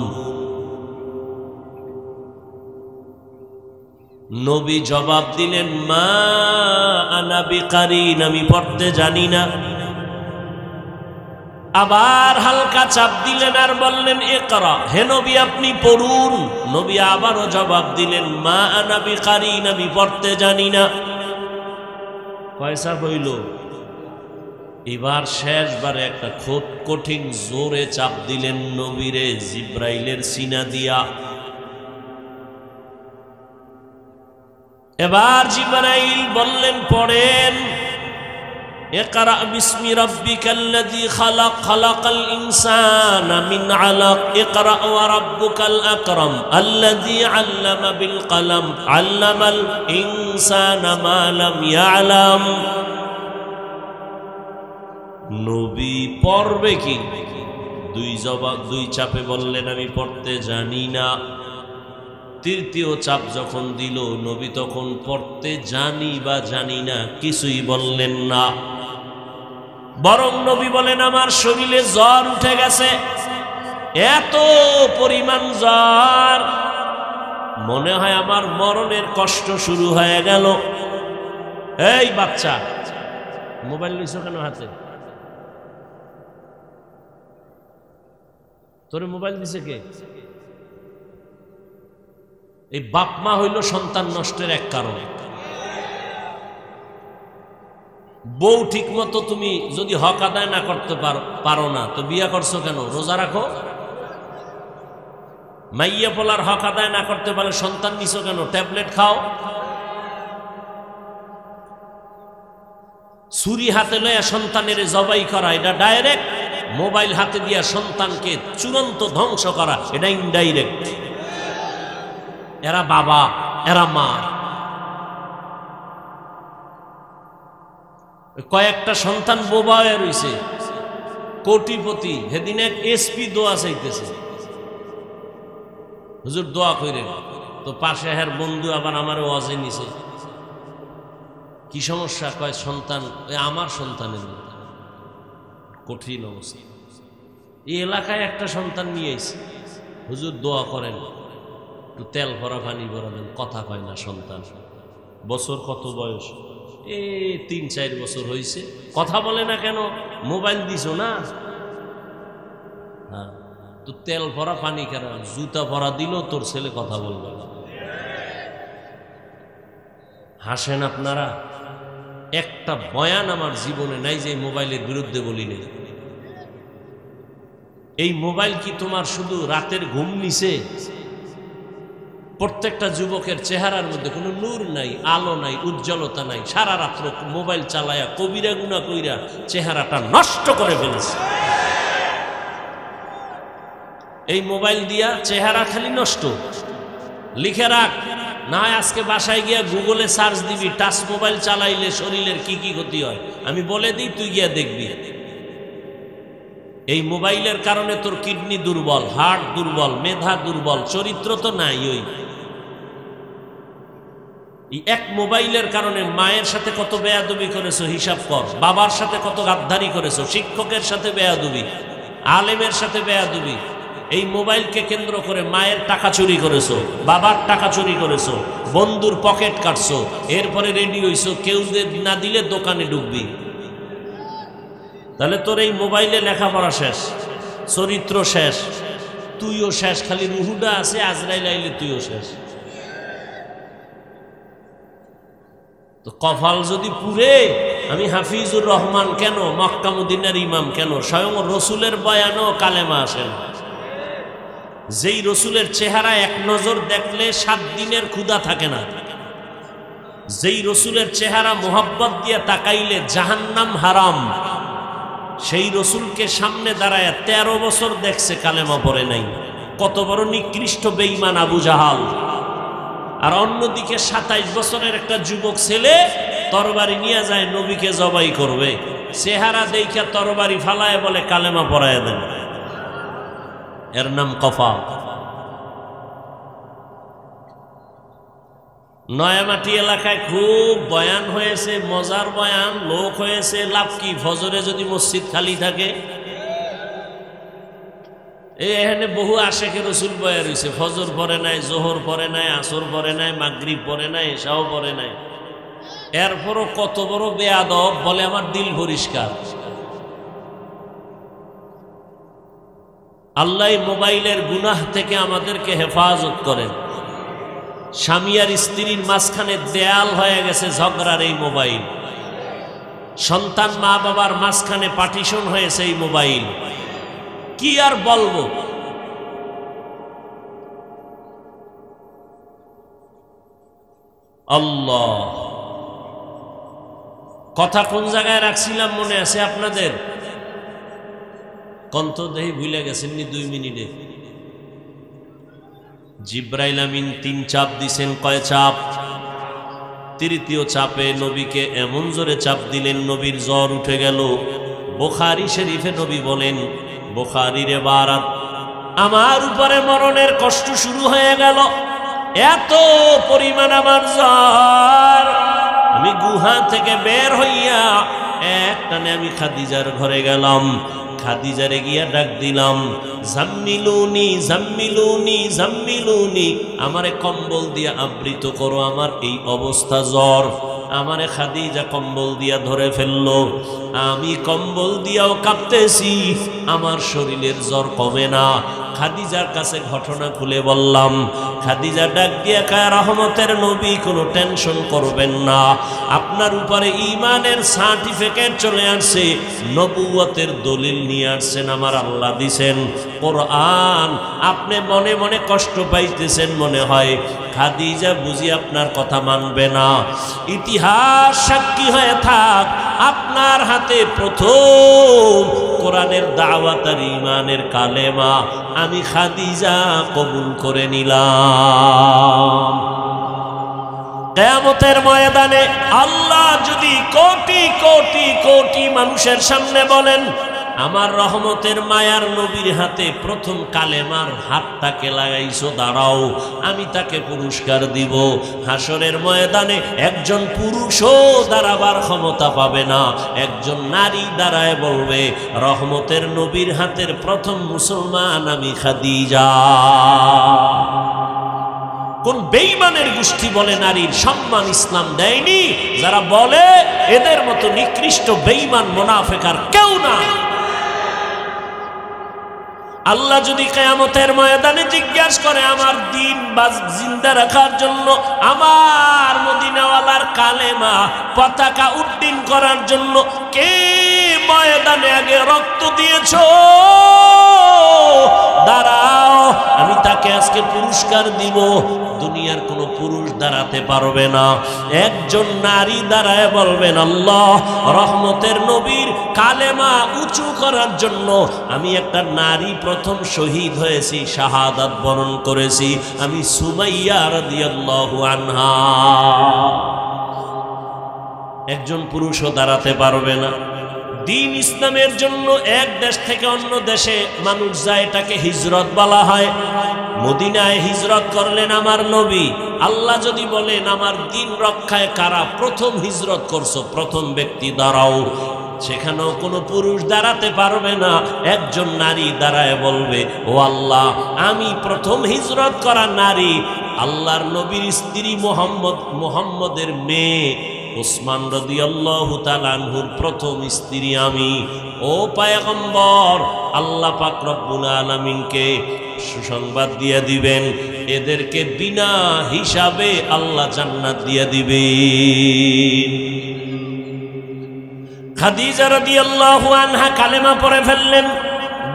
নবী জবাব দিলেন, মা আনা বিকারিন, আমি পড়তে জানি না। আবার হালকা চাপ দিলেন আর বললেন ইকরা, হে নবী আপনি পড়ুন। নবী আবারও জবাব দিলেন মা আনা বিকারি, আমি পড়তে জানি না। কয় চাপ হইল? এবার শেষবারে একটা খুব কঠিন জোরে চাপ দিলেন নবীরে জিব্রাইলের সিনা দিয়া। এবার জিব্রাইল বললেন পড়েন ইকরা বিসমি রাব্বিকাল্লাযী খালাক, খালাকাল ইনসানা মিন আলাক, ইকরা ওয়া রাব্বুকাল আকরাম আল্লাযী আল্লামা বিল কলম আল্লামাল ইনসানা মা লাম ইয়ালাম। নবী পড়বে কি? দুই চাপে বললেন আমি পড়তে জানি না। তৃতীয় চাপ যখন দিল নবী তখন পড়তে জানি বা জানি না কিছুই বললেন না, বরং নবী বলেন আমার শরীরে জ্বর উঠে গেছে, এত পরিমাণ জ্বর মনে হয় আমার মরণের কষ্ট শুরু হয়ে গেল। এই বাচ্চা মোবাইল নিছো কেন হাতে? তোরে মোবাইল দিছে কে? এই বাপ মা হইল সন্তান নষ্টের এক কারণ। বউ ঠিক মতো তুমি যদি হক আদায় না করতে পারো না তো বিয়া করছো কেন? রোজা রাখো। মাইয়া পোলার হক আদায় না করতে পারলে সন্তান নিছো কেন? ট্যাবলেট খাও। ছুরি হাতে লইয়া সন্তানের জবাই করা এটা ডাইরেক্ট, মোবাইল হাতে দিয়া সন্তানকে চূড়ান্ত ধ্বংস করা এটা ইনডাইরেক্ট। এরা বাবা, এরা মা। কয়েকটা সন্তান বোবা হয়ে রয়েছে, কোটিপতি। সেদিন এক এসপি দোয়া চাইতেছে, হুজুর দোয়া কইরেন। তো পাশে হের বন্ধু আবার আমার ওয়াজে নিছে। কি সমস্যা? কয় সন্তান, আমার সন্তানের কঠিন অবস্থা। এই এলাকায় একটা সন্তান নিয়ে এসে, হুজুর দোয়া করেন, একটু তেল ভরা পানি ভরা দেন। কথা কয় না সন্তান। বছর কত বয়স? 3-4 বছর হয়েছে। কথা বলে না কেন? মোবাইল দিছো না। হ্যাঁ, তো তেল ভরা পানি কেন? জুতা ভরা দিল তোর ছেলে কথা বলবে না। হাসেন আপনারা। একটা বয়ান আমার জীবনে নাই যে মোবাইলের বিরুদ্ধে বলি নেই। এই মোবাইল কি তোমার শুধু রাতের ঘুম নিছে? প্রত্যেকটা যুবকের চেহারার মধ্যে কোনো নূর নাই, আলো নাই, উজ্জ্বলতা নাই। সারা রাত্র মোবাইল চালায়া কবিরা গুনাহ কইরা চেহারাটা নষ্ট করে ফেলেছে। এই মোবাইল দিয়া চেহারা খালি নষ্ট। লিখে রাখ, না আজকে বাসায় গিয়া গুগলে সার্চ দিবি টাচ মোবাইল চালাইলে শরীরের কি কি ক্ষতি হয়। আমি বলে দিই, তুই গিয়া দেখবি। এই মোবাইলের কারণে তোর কিডনি দুর্বল, হার্ট দুর্বল, মেধা দুর্বল, চরিত্র তো নাই। ওই এক মোবাইলের কারণে মায়ের সাথে কত বেয়াদবি করেছো হিসাব কর। বাবার সাথে কত গাদ্দারি করেছো, শিক্ষকের সাথে বেয়াদবি, আলেমের সাথে বেয়াদবি। এই মোবাইলকে কেন্দ্র করে মায়ের টাকা চুরি করেছো, বাবার টাকা চুরি করেছো, বন্ধুর পকেট কাটছো, এরপরে রেডি হইছো কেউ না দিলে দোকানে ঢুকবি। তাহলে তোর এই মোবাইলে লেখাপড়া শেষ, চরিত্র শেষ, তুইও শেষ। খালি রুহুডা আছে, আজরাইল আইলে তুইও শেষ। তো কপাল যদি পুরে, আমি হাফিজুর রহমান কেন, মক্কা মদিনার ইমাম কেন, স্বয়ং রসুলের বয়ানও কালেমা আসেন। যেই রসুলের চেহারা এক নজর দেখলে 7 দিনের ক্ষুধা থাকে না, যেই রসুলের চেহারা মোহাব্বত দিয়ে তাকাইলে জাহান্নাম হারাম, সেই রসুলকে সামনে দাঁড়ায় 13 বছর দেখছে, কালেমা পড়ে নাই। কত বড় নিকৃষ্ট বেঈমান আবু জাহাল। আর অন্যদিকে 27 বছরের একটা যুবক ছেলে তরবারি নিয়ে যায় নবীকে জবাই করবে। চেহারা দেখিয়া তরবারি ফালায় বলে কালেমা পড়ায় দেন। এর নাম কফা। নয়ামাটি এলাকায় খুব বয়ান হয়েছে, মজার বয়ান, লোক হয়েছে। লাভ কি? ফজরে যদি মসজিদ খালি থাকে, এখানে বহু আশেকে রসুল বয়া রয়েছে। ফজর পড়ে নাই, জোহর পড়ে নাই, আসর পড়ে নাই, মাগরিব পড়ে নাই, এশাও পড়ে নাই। এরপরও কত বড় বেয়াদব বলে আমার দিল পরিষ্কার। আল্লাহ মোবাইলের গুনাহ থেকে আমাদেরকে হেফাজত করেন। স্বামী আর স্ত্রীর মাঝখানে দেয়াল হয়ে গেছে ঝগড়ার এই মোবাইল, সন্তান মা বাবার মাঝখানে পার্টিশন হয়েছে এই মোবাইল। কি আর বলবো, আল্লাহ। কথা কোন জায়গায় রাখছিলাম মনে আছে আপনাদের? কন্ত দেহি ভুলে গেছেননি 2 মিনিটে। জিব্রাইল আমিন 3 চাপ দিছেন। কয় চাপ? তৃতীয় চাপে নবীকে এমন জোরে চাপ দিলেন নবীর জ্বর উঠে গেল। বুখারী শরীফে নবী বলেন, বুখারীর এবারাত, আমার উপরে মরণের কষ্ট শুরু হয়ে গেল, এত পরিমাণ আমার জ্বর, আমি গুহা থেকে বের হইয়া একটানে আমি খাদিজার ঘরে গেলাম। খাদিজারে গিয়া ডাক দিলাম, জাম্মিলুনি জাম্মিলুনি জাম্মিলুনি, আমারে কম্বল দিয়া আবৃত করো, আমার এই অবস্থা জ্বর। আমারে খাদিজা কম্বল দিয়া ধরে ফেললো, আমি কম্বল দিয়াও কাঁপতেছি, আমার শরীরের জ্বর কমে না। খাদিজার কাছে ঘটনা খুলে বললাম। খাদিজা ডাক দিয়া কয়, রহমতের নবী, কোনো টেনশন করবেন না, আপনার উপরে ঈমানের সার্টিফিকেট চলে আসছে, নবুয়তের দলিল নিয়ে আসছেন, আমার আল্লাহ দিছেন কোরআন। আপনি মনে মনে কষ্ট পাইতেছেন মনে হয়, খাদিজা বুঝি আপনার কথা মানবে না। ইতিহাস সাক্ষী হয়ে থাক, আপনার হাতে প্রথম কোরআনের দাওয়াত আর ঈমানের কালেমা আমি খাদিজা কবুল করে নিলাম। কিয়ামতের ময়দানে আল্লাহ যদি কোটি কোটি কোটি মানুষের সামনে বলেন, আমার রহমতের মায়ার নবীর হাতে প্রথম কালেমার হাতটাকে লাগাইছো, দাঁড়াও, আমি তাকে পুরস্কার দিব। হাসরের ময়দানে একজন পুরুষও দাঁড়াবার ক্ষমতা পাবে না, একজন নারী দাঁড়ায় বলবে, রহমতের নবীর হাতের প্রথম মুসলমান আমি খাদিজা। কোন বেঈমানের গোষ্ঠী বলে নারীর সম্মান ইসলাম দেয়নি? যারা বলে এদের মতো নিকৃষ্ট বেঈমান মুনাফিক আর কেউ না। আল্লাহ যদি কিয়ামতের ময়দানে জিজ্ঞাসা করে, আমার দ্বীন জিন্দা রাখার জন্য, আমার মদিনাওয়ালার কালেমা পতাকা উড্ডীন করার জন্য কে ময়দানে আগে রক্ত দিয়েছো, দাঁড়াও, আমি তাকে আজকে পুরস্কার দিব। দুনিয়ার কোনো পুরুষ দাঁড়াতে পারবে না, একজন নারী দাঁড়ায় বলবেন, আল্লাহ, রহমতের নবীর কালেমা উঁচু করার জন্য আমি একটা নারী প্রথম শহীদ হয়েছি, শাহাদাত বরণ করেছি, আমি সুমাইয়া রাদিয়াল্লাহু আনহা। একজন পুরুষও দাঁড়াতে পারবে না। দিন ইসলামের জন্য এক দেশ থেকে অন্য দেশে মানুষ যায়, এটাকে হিজরত বলা হয়। মদিনায় হিজরত করলেন আমার নবী। আল্লাহ যদি বলেন, আমার দিন রক্ষায় কারা প্রথম হিজরত করছো, প্রথম ব্যক্তি দাঁড়াও, সেখানেও কোনো পুরুষ দাঁড়াতে পারবে না, একজন নারী দাঁড়ায় বলবে, ও আল্লাহ, আমি প্রথম হিজরত করা নারী, আল্লাহর নবীর স্ত্রী মুহাম্মদের মেয়ে উসমান রাদিয়াল্লাহু তাআলা আনহুর প্রথম স্ত্রী আমি। ও পয়গম্বর, আল্লাহ পাক রব্বুল আলামিনকে সুসংবাদ দিয়ে দিবেন, এদেরকে বিনা হিসাবে আল্লাহ জান্নাত দিয়ে দিবেন। খাদিজা রাদিয়াল্লাহু আনহা কালেমা পড়ে ফেললেন,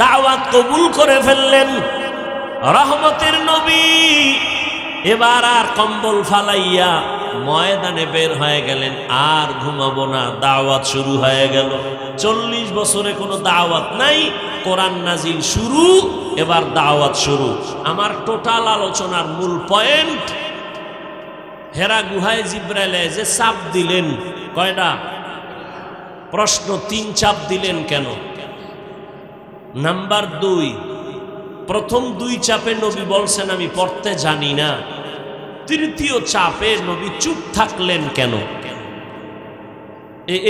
দাওয়াত কবুল করে ফেললেন। রহমতের নবী এবার আর কম্বল ফালাইয়া ময়দানে বের হয়ে গেলেন, আর ঘুমাবো না, দাওয়াত শুরু হয়ে গেল। 40 বছরে কোনো দাওয়াত নাই, কোরআন নাজিল শুরু, এবার দাওয়াত শুরু। আমার টোটাল আলোচনার মূল পয়েন্ট, হেরা গুহায় জিব্রাইল যে চাপ দিলেন, কয়টা প্রশ্ন? 3 চাপ দিলেন কেন? নাম্বার 2, প্রথম 2 চাপে নবী বলছেন আমি পড়তে জানি না। তৃতীয় চাপে নবী চুপ থাকলেন কেন?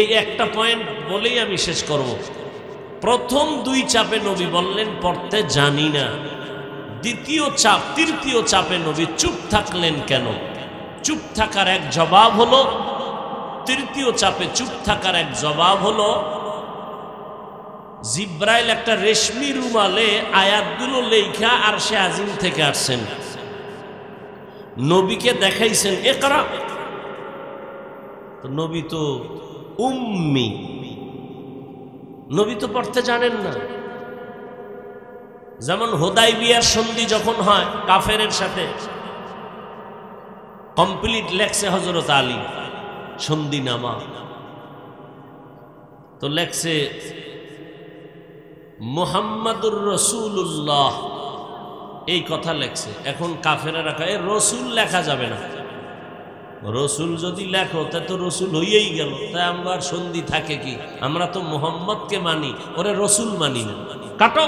এই একটা পয়েন্ট বলেই আমি শেষ করব। প্রথম 2 চাপে নবী বললেন পড়তে জানি না। তৃতীয় চাপে নবী চুপ থাকলেন কেন? চুপ থাকার এক জবাব হলো, তৃতীয় চাপে চুপ থাকার এক জবাব হলো, জিব্রাইল একটা রেশমি রুমালে আয়াতগুলো লেখা আরশে আজিম থেকে আসছেন, নবীকে দেখাইছেন ইকরা। তো নবী তো উম্মি, নবী তো পড়তে জানেন না। যেমন হুদাইবিয়ার সন্ধি যখন হয় কাফেরের সাথে, কমপ্লিট লেখছে হযরত আলী সন্ধিনামা, তো লেখছে মুহাম্মাদুর রাসূলুল্লাহ, এই কথা লেখছে। এখন কাফেরেরা কয় রসুল লেখা যাবে না, রসুল যদি লেখো তা তো রসুল হইয়াই গেল, তাই আমার সন্ধি থাকে কি? আমরা তো মুহাম্মদকে মানি, ওরে রসুল মানি না, কাটো।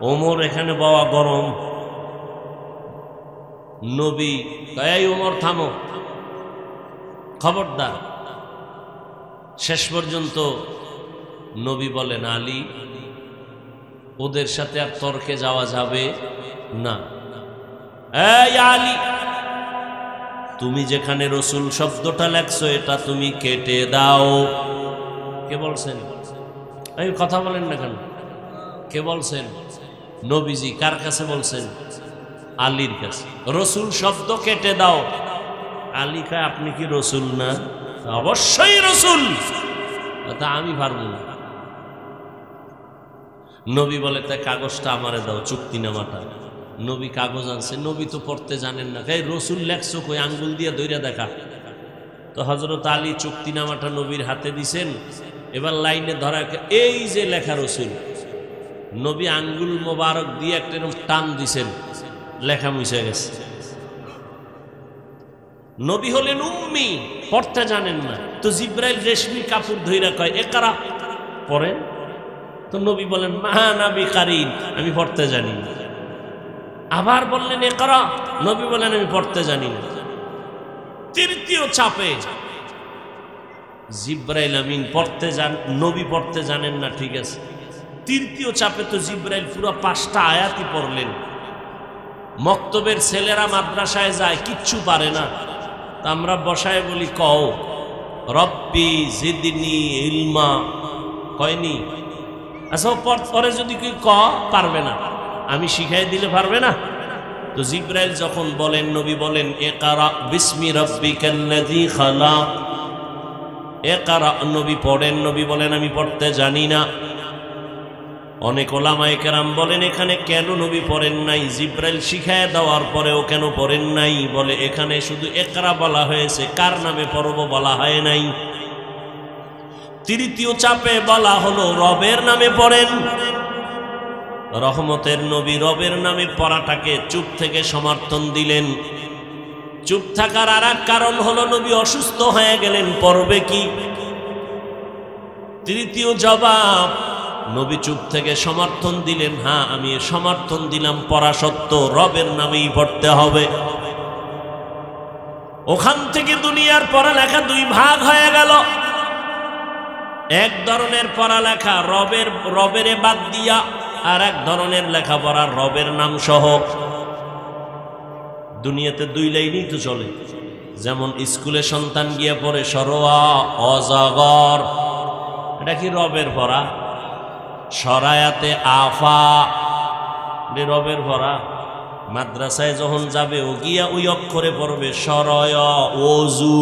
ওমর এখানে বাবা গরম, নবী এই ওমর থামো, খবরদার। শেষ পর্যন্ত নবী বলেন আলী, ওদের সাথে আর তর্কে যাওয়া যাবে না। এই আলী, তুমি যেখানে রসুল শব্দটা লেখছো এটা তুমি কেটে দাও। কে বলছেন? এই কথা বলেন না কেন? কে বলছেন? নবীজি। কার কাছে বলছেন? আলীর কাছে। রসুল শব্দ কেটে দাও। আলী কয় আপনি কি রসুল না? অবশ্যই রসুল, তা আমি পারবো না। নবী বলে তাই কাগজটা আমারে দাও, চুক্তিনামাটা। নবী কাগজ আনছে, নবী তো পড়তে জানেন না, তাই রসুল লেখছো কই, আঙ্গুল দিয়ে ধইরা দেখা। তো হযরত আলী চুক্তিনামাটা নবীর হাতে দিছেন, এবার লাইনে ধরা, এই যে লেখা রসুল। নবী আঙ্গুল মোবারক দিয়ে একটা টান দিছেন, লেখা মুছে গেছে। নবী হলেন উম্মি, পড়তে জানেন না। তো জিব্রাইল রেশমি কাপড় ধইরা কয় ইকরা, পড়েন। তো নবী বলেন মা নাবি কারিন, আমি পড়তে জানি না। আবার বললেন ইকরা, নবী বলেন আমি পড়তে জানি না। তৃতীয় চাপে জিব্রাইল আমিন পড়তে জান, নবী পড়তে জানেন না, ঠিক আছে। তৃতীয় চাপে তো জিব্রাইল পুরো 5টা আয়াতই পড়লেন। মক্তবের ছেলেরা মাদ্রাসায় যায়, কিচ্ছু পারে না, আমরা বসায় বলি কও রব্বি জিদনি ইলমা, কয়নি? আচ্ছা পরে যদি কেউ পারবে না, আমি শিখাই দিলে পারবে না। তো জিব্রাইল যখন বলেন, নবী বলেন ইকরা বিসমি রাব্বিকাল্লাযী খালাক, ইকরা, নবী পড়েন। নবী বলেন আমি পড়তে জানি না। অনেক ওলামায়ে কেরাম বলেন এখানে কেন নবী পড়েন নাই? জিব্রাইল শিখায় দেওয়ার পরেও কেন পড়েন নাই? বলে এখানে শুধু ইকরা বলা হয়েছে, কার নামে পড়ব বলা হয় নাই। তৃতীয় চাপে বলা হলো রবের নামে পড়েন। রহমতের নবী রবের নামে পড়াটাকে চুপ থেকে সমর্থন দিলেন। চুপ থাকার আর এক কারণ হলো নবী অসুস্থ হয়ে গেলেন, পড়বে কি? তৃতীয় জবাব, নবী চুপ থেকে সমর্থন দিলেন, হ্যাঁ আমি সমর্থন দিলাম, পড়া সত্য রবের নামেই পড়তে হবে। ওখান থেকে দুনিয়ার পড়ালেখা 2 ভাগ হয়ে গেল। এক ধরনের পড়ালেখা রবের বাদ দিয়া, আর এক ধরনের লেখাপড়া রবের নাম সহ। দুনিয়াতে 2 লাইনই তো চলে। যেমন স্কুলে সন্তান গিয়ে পড়ে সরোয়া অজাগর, এটা কি রবের পড়া? সরায়াতে আফা, রবের পড়া। মাদ্রাসায় যখন যাবে ও গিয়া ওই অক্ষরে পড়বে সরয় ওজু,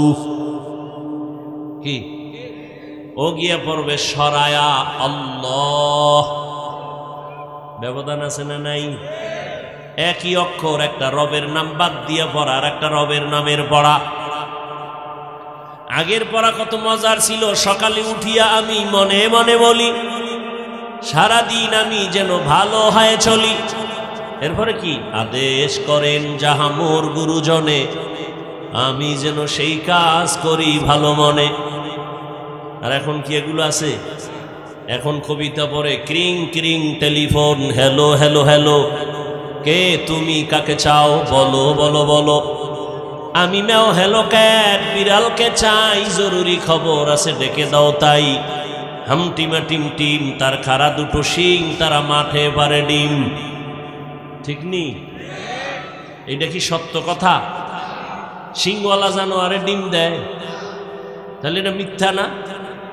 কি ও গিয়া পড়বে সরায়া আল্লাহ। ব্যবধান আছে না নাই? একই অক্ষর, একটা রবের নাম বাদ দিয়া পড়া আর একটা রবের নামের পড়া। আগের পড়া কত মজার ছিল। সকালে উঠিয়া আমি মনে মনে বলি সারাদিন আমি যেন ভালো হয়ে চলি। এরপরে কি? আদেশ করেন যাহা মোর গুরুজনে, আমি যেন সেই কাজ করি ভালো মনে। আর এখন কি এগুলো আছে? এখন কবিতা পড়ে ক্রিং ক্রিং টেলিফোন, হ্যালো হ্যালো হ্যালো, কে তুমি কাকে চাও বলো বলো বলো। আমি ম্যাও হ্যালো ক্যাট, বিড়ালকে চাই, জরুরি খবর আছে ডেকে দাও তাই। হামটিমা টিম টিম, তার খাড়া 2টো শিং, তারা মাঠে পারে ডিম। ঠিক নি? এটা কি সত্য কথা? শিংওয়ালা জানোয়ারে ডিম দেয়, তাহলে এটা মিথ্যা না?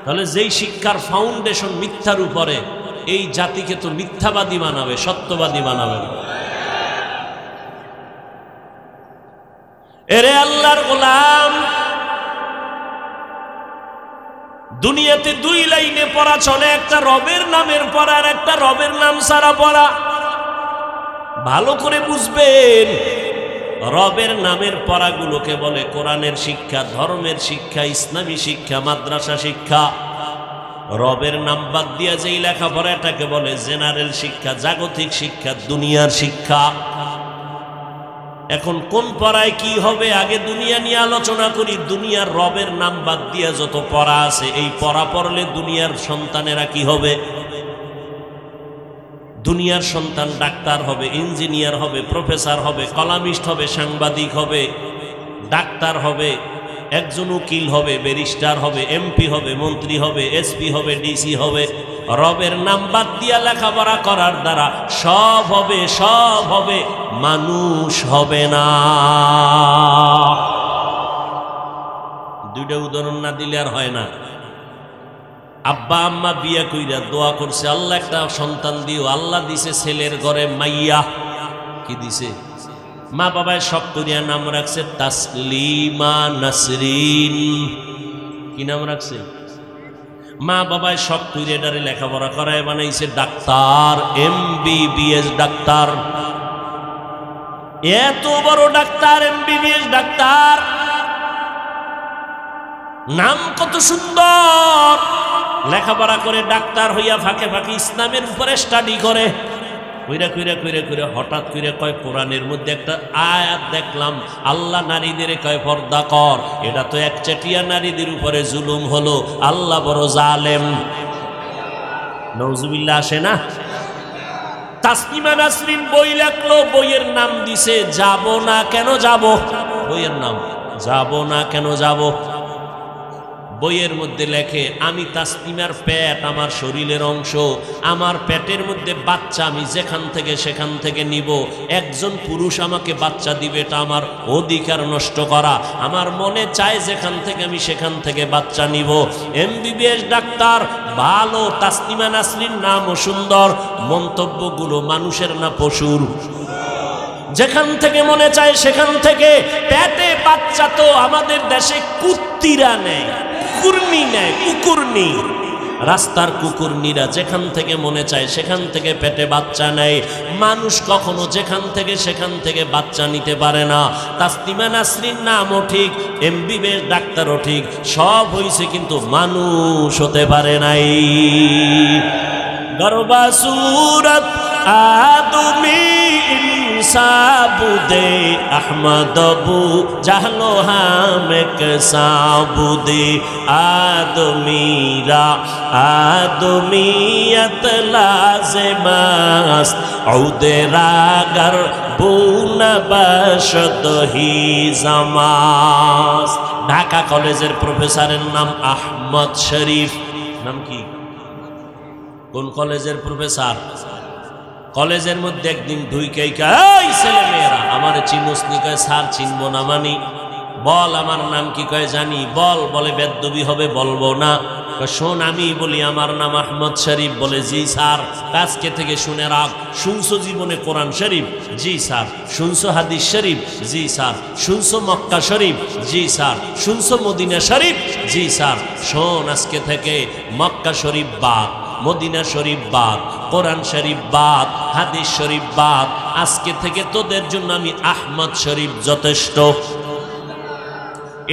তাহলে যেই শিক্ষার ফাউন্ডেশন মিথ্যার উপরে, এই জাতিকে তো মিথ্যাবাদী বানাবে, সত্যবাদী বানাবে না। এরে আল্লাহর গোলাম, দুনিয়াতে দুই লাইনে পড়া চলে, একটা রবের নামের পড়া আর একটা রবের নাম ছাড়া পড়া। ভালো করে বুঝবেন, রবের নামের পড়াগুলোকে বলে কোরআনের শিক্ষা, ধর্মের শিক্ষা, ইসলামী শিক্ষা, মাদ্রাসা শিক্ষা। রবের নাম বাদ দিয়া যেই লেখাপড়া, এটাকে বলে জেনারেল শিক্ষা, জাগতিক শিক্ষা, দুনিয়ার শিক্ষা। এখন কোন পড়ায় কি হবে, আগে দুনিয়া নিয়ে আলোচনা করি। দুনিয়ার রবের নাম বাদ দিয়া যত পড়া আছে, এই পড়া পড়লে দুনিয়ার সন্তানেরা কি হবে? দুনিয়ার সন্তান ডাক্তার হবে, ইঞ্জিনিয়ার হবে, প্রফেসর হবে, কলামিস্ট হবে, সাংবাদিক হবে, ডাক্তার হবে, একজন উকিল হবে, ব্যারিস্টার হবে, এমপি হবে, মন্ত্রী হবে, এসপি হবে, ডিসি হবে। রবের নাম বাদ দিয়া লেখাপড়া করার দ্বারা সব হবে, সব হবে, মানুষ হবে না। দুইটা উদাহরণ না দিলে আর হয় না। আব্বা আম্মা বিয়া কইরা দোয়া করছে, আল্লাহ একটা সন্তান দিও। আল্লাহ দিছে ছেলের ঘরে মাইয়া। কি দিছে? মা বাবায় শখ করিয়া নাম রাখছে তাসলিমা নাসরিন। কি নাম রাখছে? মা বাবায় শখ করিয়া এটারে লেখাপড়া করায় বানাইছে ডাক্তার, MBBS ডাক্তার। এত বড় ডাক্তার, MBBS ডাক্তার, নাম কত সুন্দর। লেখাপড়া করে ডাক্তার হইয়া ফাঁকে ফাঁকে ইসলামের উপরে স্টাডি করে। কইরা কইরা কইরা কইরা হঠাৎ করে কয়, কোরআনের মধ্যে একটা আয়াত দেখলাম, আল্লাহ নারীদের কয় পর্দা কর। এটা তো একচেটিয়া নারীদের উপরে জুলুম হলো, আল্লাহ বড় জালেম। নওজুবিল্লাহ আসে না? তাসলিমা নাসরিন বই লেখলো, বইয়ের নাম দিছে যাব না কেন যাব। বইয়ের নাম যাব না কেন যাব। বইয়ের মধ্যে লেখে, আমি তাসলিমার পেট আমার শরীরের অংশ, আমার পেটের মধ্যে বাচ্চা আমি যেখান থেকে সেখান থেকে নিব। একজন পুরুষ আমাকে বাচ্চা দিবে, এটা আমার অধিকার নষ্ট করা। আমার মনে চায় যেখান থেকে আমি সেখান থেকে বাচ্চা নিব। MBBS ডাক্তার ভালো, তাসলিমা নাসরিন নামও সুন্দর, মন্তব্যগুলো মানুষের না পশুর। যেখান থেকে মনে চায় সেখান থেকে। পেটে বাচ্চা তো আমাদের দেশে কুত্তিরা নেয়, কুকুরনি নেয়, কুকুরনি। রাস্তার কুকুরনিরা যেখান থেকে মনে চায় সেখান থেকে পেটে বাচ্চা নেয়। মানুষ কখনো যেখান থেকে সেখান থেকে বাচ্চা নিতে পারে না। তাসলিমা নাসরিন নামও ঠিক, MBBS ডাক্তারও ঠিক, সব হইছে, কিন্তু মানুষ হতে পারে নাই। গরবা সুরত আদমি সাবুদে আহমদবু জাহলো হামেক সাবুদে আদমিরা আদমিয়ত লাজমাস ঔদে রাগর বুনা বশদ হি জামাস। ঢাকা কলেজের প্রফেসরের নাম আহমদ শরীফ। নাম কি? কোন কলেজের প্রফেসর? কলেজের মধ্যে একদিন ঢুইকাই কয়, ছেলে মেয়েরা আমার চিনোস নি? কয় স্যার চিনবো না। মানি বল আমার নাম কি? কয় জানি। বল। বলে বেদবি হবে, বলবো না। শোন আমি বলি আমার নাম আহমদ শরীফ। বলে জি স্যার। আজকে থেকে শুনে রাখ। শুনছো জীবনে কোরআন শরীফ? জি স্যার। শুনছো হাদিস শরীফ? জি স্যার। শুনছো মক্কা শরীফ? জি স্যার। শুনছো মদিনা শরীফ? জি স্যার। শোন আজকে থেকে মক্কা শরীফ বাদ, মদিনা শরীফ বাদ, কোরআন শরীফ বাদ, হাদিস শরীফ বাদ। আজকে থেকে তোদের জন্য আমি আহমদ শরীফ যথেষ্ট।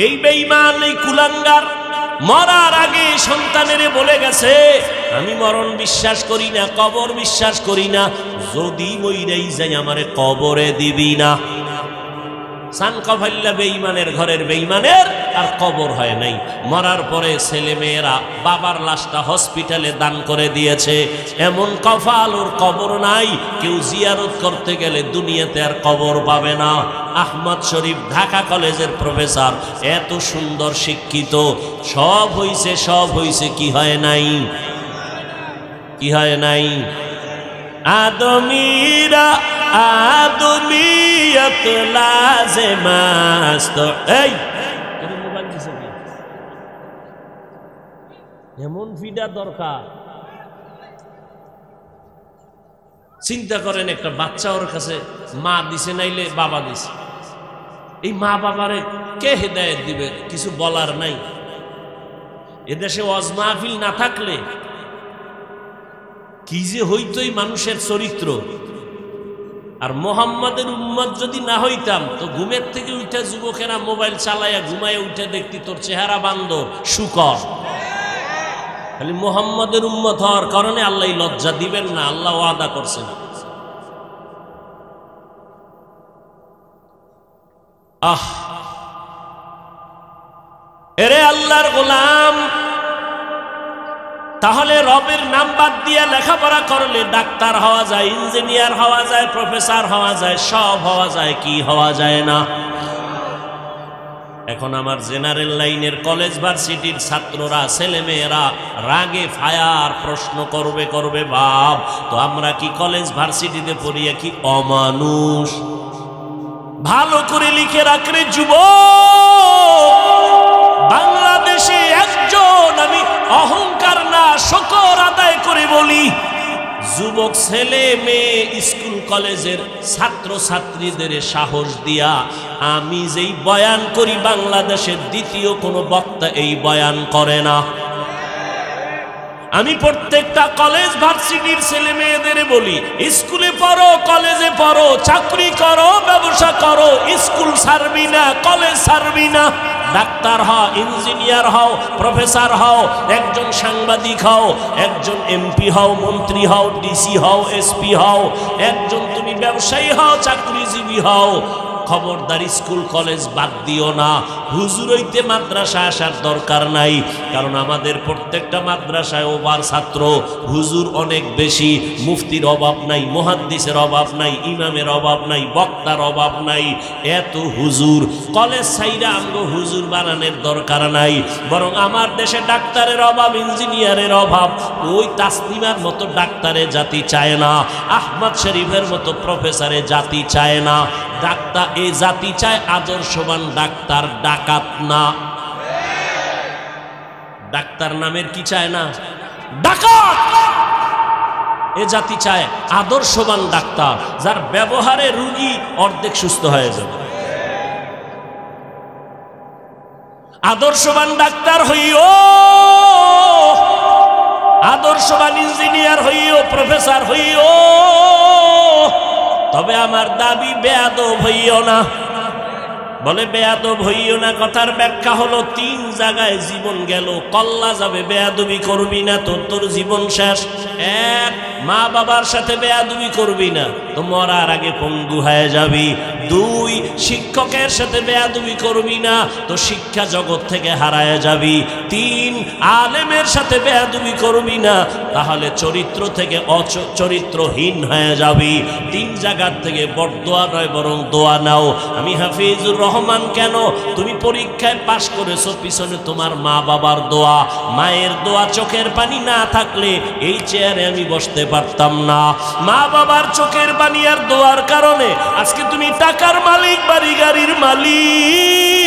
এই বেঈমান, এই কুলাঙ্গার মরার আগে সন্তানেরে বলে গেছে, আমি মরণ বিশ্বাস করি না, কবর বিশ্বাস করি না, যদি মইরাই যাই আমারে কবরে দিবি না। সানকাফাল্লা বেঈমানের ঘরের বেঈমানের আর কবর হয় নাই। মরার পরে ছেলে মেয়েরা বাবার লাশটা হসপিটালে দান করে দিয়েছে। এমন কপাল, ওর কবর নাই। কেউ জিয়ারত করতে গেলে দুনিয়াতে আর কবর পাবে না। আহমদ শরীফ ঢাকা কলেজের প্রফেসর, এত সুন্দর শিক্ষিত। সব হইছে, সব হইছে, কি হয় নাই? কি হয় নাই? আদমিরা আদমিয়ত লাজমাস। তো এই এমন ফিডা দরকার। চিন্তা করেন, একটা বাচ্চা ওর কাছে মা দিছে নাইলে বাবা দিছে, এই মা বাবারে কে হেদায়েত দিবে? কিছু বলার নাই। এদেশে ওয়াজ মাহফিল না থাকলে কি যে হইতই মানুষের চরিত্র। আর মোহাম্মদের উম্মত যদি না হইতাম তো ঘুমের থেকে উঠে যুবকেরা মোবাইল চালাইয়া ঘুমাইয়া উঠে দেখতি তোর চেহারা বান্দর শুকর। খালি মোহাম্মদের উম্মত হওয়ার কারণে আল্লাহ লজ্জা দিবেন না, আল্লাহ ওয়াদা করছেন। এরে আল্লাহর গোলাম, তাহলে রবের নাম বাদ দিয়ে লেখাপড়া করলে ডাক্তার হওয়া যায়, ইঞ্জিনিয়ার হওয়া যায়, প্রফেসর হওয়া যায়, সব হওয়া যায়, কি হওয়া যায় না? এখন আমার জেনারেল লাইনের কলেজ ভার্সিটির ছাত্ররা, ছেলেমেয়েরা রাগে ফায়ার প্রশ্ন করবে বাপ, তো আমরা কি কলেজ ভার্সিটিতে পড়িয়া কি অমানুষ? ভালো করে লিখে রাখলে বাংলাদেশে একজন, আমি অহংকার না শকর আদায় করে বলি, যুবক ছেলে মেয়ে স্কুল কলেজের ছাত্র ছাত্রীদের সাহস দিয়া আমি যেই বয়ান করি বাংলাদেশের দ্বিতীয় কোনো বক্তা এই বয়ান করে না। আমি প্রত্যেকটা কলেজ ভার্সিটির ছেলে মেয়েদের বলি, স্কুলে পড়ো, কলেজে পড়ো, চাকরি করো, ব্যবসা করো, স্কুল ছাড়বি না, কলেজ ছাড়বি না। ডাক্তার হও, ইঞ্জিনিয়ার হও, প্রফেসর হও, একজন সাংবাদিক হও, একজন এমপি হও, মন্ত্রী হও, ডিসি হও, এসপি হও, একজন তুমি ব্যবসায়ী হও, চাকরিজীবী হও, খবরদার স্কুল কলেজ বাদ দিও না। হুজুর হইতে মাদ্রাসা আসার দরকার নাই, কারণ আমাদের প্রত্যেকটা মাদ্রাসায় ওভার ছাত্র, হুজুর অনেক বেশি। মুফতির অভাব নাই, মুহাদ্দিসের অভাব নাই, ইমামের অভাব নাই, বক্তার অভাব নাই, এত হুজুর। কলেজ ছাইরা আমগো হুজুর বানানোর দরকার নাই, বরং আমার দেশে ডাক্তারের অভাব, ইঞ্জিনিয়ারের অভাব। ওই তাসলিমার মতো ডাক্তারে জাতি চায় না, আহমদ শরীফের মতো প্রফেসরে জাতি চায় না। ডাক্তার এ জাতি চায় আদর্শবান ডাক্তার, ডাকাত না। ডাক্তার নামের কি চায় না? ডাকাত। এ জাতি চায় আদর্শবান ডাক্তার, যার ব্যবহারে রোগী অর্ধেক সুস্থ হয়ে যাবে। আদর্শবান ডাক্তার হইও, আদর্শবান ইঞ্জিনিয়ার হইও, প্রফেসর হইও, তবে আমার দাবি বেয়াদব হইও না। বলে বেয়াদব হইও না, কথার ব্যাখ্যা হলো 3 জায়গায় জীবন গেল, কল্লা যাবে, বেয়াদবি করবি না তো তোর জীবন শেষ। 1, মা বাবার সাথে বেয়াদবি করবি না তো মরার আগে পঙ্গু হয়ে যাবি। 2, শিক্ষকের সাথে বেয়াদবি করবি না তো শিক্ষা জগৎ থেকে হারায় যাবি। 3, আলেমের সাথে বেয়াদবি করবি না, তাহলে চরিত্র থেকে চরিত্রহীন হয়ে যাবি। 3 জায়গার থেকে বড়দোয়া নয় বরং দোয়া নাও। আমি হাফিজুর রহমান, কেন তুমি পরীক্ষায় পাশ করেছো পিছনে তোমার মা বাবার দোয়া, মায়ের দোয়া, চোখের পানি না থাকলে এই চেয়ারে আমি বসতে পারতাম না। মা বাবার চোখের পানি আর দোয়ার কারণে আজকে তুমি টাকার মালিক, বাড়ি গাড়ির মালিক।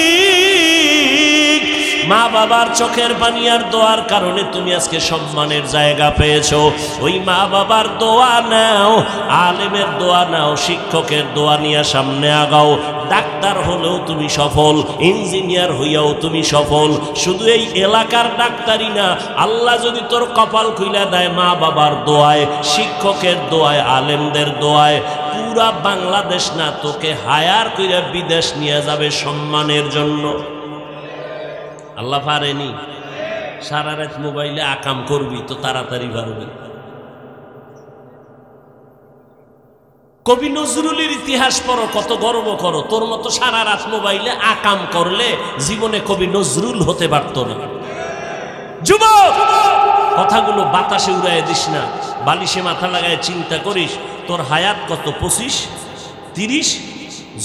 মা বাবার চোখের পানি আর দোয়ার কারণে তুমি আজকে সম্মানের জায়গা পেয়েছো। ওই মা বাবার দোয়া নাও, আলেমের দোয়া নাও, শিক্ষকের দোয়া নিয়ে সামনে আগাও। ডাক্তার হলেও তুমি সফল, ইঞ্জিনিয়ার হইয়াও তুমি সফল। শুধু এই এলাকার ডাক্তারই না, আল্লাহ যদি তোর কপাল খুইলা দেয় মা বাবার দোয়ায়, শিক্ষকের দোয়ায়, আলেমদের দোয়ায়, পুরা বাংলাদেশ না তোকে হায়ার কইরা বিদেশ নিয়ে যাবে সম্মানের জন্য। আল্লাহ পারেনি? সারা রাত মোবাইলে আকাম করবি তো তাড়াতাড়ি পারবি। কবি নজরুলের ইতিহাস পড়ো, কত গর্ব করো। তোর মতো সারা রাত মোবাইলে আকাম করলে জীবনে কবি নজরুল হতে পারত না। যুবক, কথাগুলো বাতাসে উড়াই দিস না, বালিশে মাথা লাগায় চিন্তা করিস তোর হায়াত কত, 25, 30?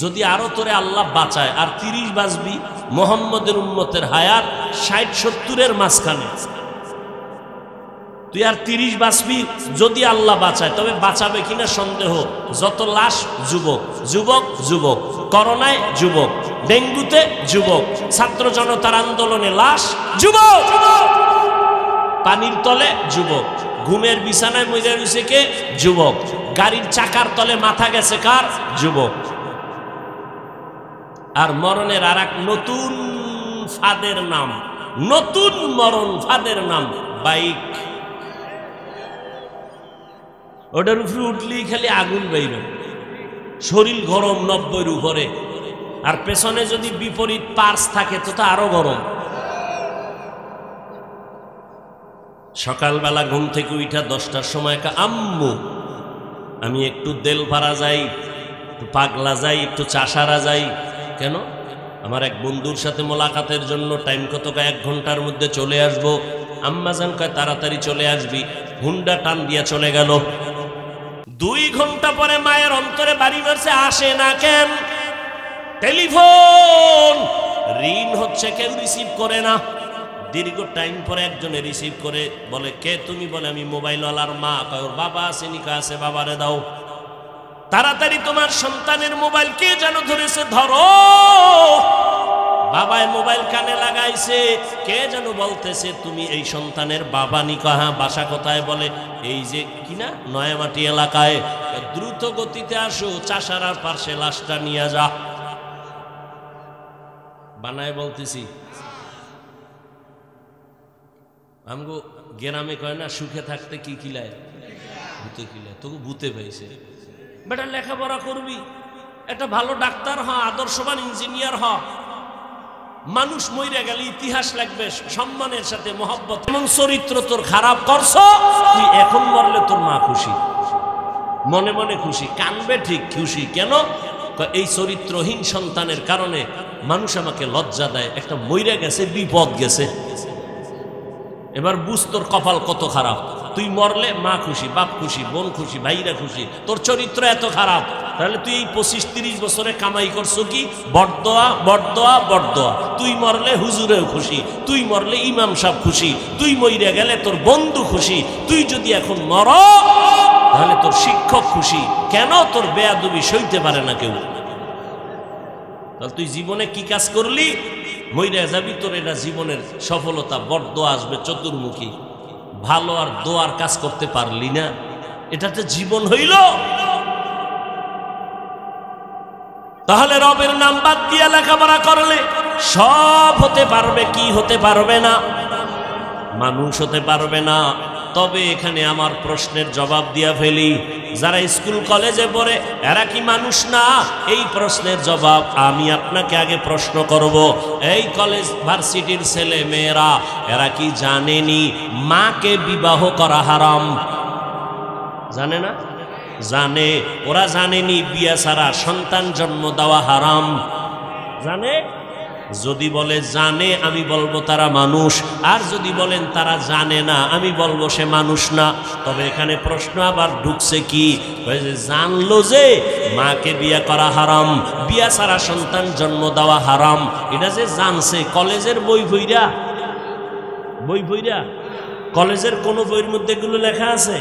যদি আরো তোরে আল্লাহ বাঁচায় আর 30 বাঁচবি। মোহাম্মদের উম্মতের হায়াত 60-70-এর মাঝখানে, তুই আর 30 বাঁচবি যদি আল্লাহ বাঁচায়। তবে বাঁচাবে কিনা সন্দেহ। যত লাশ যুবক, যুবক, যুবক, করোনায় যুবক, ডেঙ্গুতে যুবক, ছাত্র জনতার আন্দোলনে লাশ যুবক। পানির তলে যুবক, ঘুমের বিছানায় মইরা রইছে কে? যুবক। গাড়ির চাকার তলে মাথা গেছে কার? যুবক। আর মরণের আর এক নতুন ফাঁদের নাম, নতুন মরণ ফাঁদের নাম বাইক। ওটার উপরে উঠলেই খালি আগুন বাইর, শরীর গরম 90-এর উপরে, আর পেছনে যদি বিপরীত পার্স থাকে তো আরো গরম। সকালবেলা ঘুম থেকে উঠা 10টার সময় আম্মু আমি একটু দেলপাড়া যাই, একটু পাগলা যাই, একটু চাষারা যাই। কেন? আমার এক বন্ধুর সাথে মোলাকাতের জন্য। টাইম কত? 1 ঘন্টার মধ্যে চলে আসবো। আম্মাজান কয় তাড়াতাড়ি চলে আসবি। হুন্ডা টান দিয়া চলে গেল। 2 ঘন্টা পরে মায়ের অন্তরে বাড়ি মারছে, আসে না কেন? টেলিফোন রিং হচ্ছে, কেউ রিসিভ করে না। দীর্ঘ টাইম পরে একজনে রিসিভ করে, বলে কে তুমি? বলে আমি মোবাইলওয়ালার মা। কয় ওর বাবা আসেনি? কয় আছে। বাবারে দাও তাড়াতাড়ি, তোমার সন্তানের মোবাইল কে যেন ধরেছে, ধরো। বাবায় মোবাইল কানে লাগাইছে, কে যেন বলতেছে তুমি এই সন্তানের বাবা নি? কয় হ্যাঁ। বাসা কোথায়? বলে এই যে কিনা নয়ামাটি এলাকায়। দ্রুত গতিতে আসো, চাষারার পাশে লাশটা নিয়ে যা। বানায় বলতেছি, আমগো গ্রামে কয় না সুখে থাকতে কি কিলায়? ভূতে কিলায়। তোকে ভূতে পাইছে। বেটা লেখাপড়া করবি, একটা ভালো ডাক্তার হ, আদর্শবান ইঞ্জিনিয়ার হ। মানুষ মইরা গেলে ইতিহাস লাগবে সম্মানের সাথে, মহব্বত। এমন চরিত্র তোর খারাপ করছো, তুই এখন মরলে তোর মা খুশি, মনে মনে খুশি, কানবে ঠিক খুশি। কেন? এই চরিত্রহীন সন্তানের কারণে মানুষ আমাকে লজ্জা দেয়। একটা মইরা গেছে, বিপদ গেছে। এবার বুঝ তোর কপাল কত খারাপ। তুই মরলে মা খুশি, বাপ খুশি, বোন খুশি, ভাইরা খুশি। তোর চরিত্র এত খারাপ, তাহলে তুই এই 25-30 বছরে কামাই করছো কি? বটদোয়া, বটদোয়া, বটদোয়া। তুই মরলে হুজুরেও খুশি, তুই মরলে ইমাম সাহেব খুশি, তুই মইরা গেলে তোর বন্ধু খুশি, তুই যদি এখন মর তাহলে তোর শিক্ষক খুশি। কেন? তোর বেয়াদবি সইতে পারে না কেউ। তাহলে তুই জীবনে কি কাজ করলি? মইরা যাবি, তোর এটা জীবনের সফলতা। বটদোয়া আসবে চতুর্মুখী। ভালো আর দোয়ার কাজ করতে পারলি না, এটা তো জীবন হইল। তাহলে রবের নাম বাদ দিয়া লেখাপড়া করলে সব হতে পারবে, কি হতে পারবে না? মানুষ হতে পারবে না। তবে এখানে আমার প্রশ্নের জবাব দিয়া ফেলি, যারা স্কুল কলেজে পড়ে এরা কি মানুষ না? এই প্রশ্নের জবাব আমি আপনাকে আগে প্রশ্ন করব। এই কলেজ ভার্সিটির ছেলে মেয়েরা এরা কি জানেনি মাকে বিবাহ করা হারাম? জানে না? জানে। ওরা জানেনি বিয়া ছাড়া সন্তান জন্ম দেওয়া হারাম? জানে? যদি বলে জানে, আমি বলবো তারা মানুষ। আর যদি বলেন তারা জানে না, আমি বলবো সে মানুষ না। তবে এখানে প্রশ্ন আবার ঢুকছে কি, জানলো যে মাকে বিয়ে করা হারাম, বিয়া ছাড়া সন্তান জন্ম দেওয়া হারাম, এটা যে জানছে কলেজের বই বইরা, বই বইরা কলেজের কোন বইয়ের মধ্যে এগুলো লেখা আছে?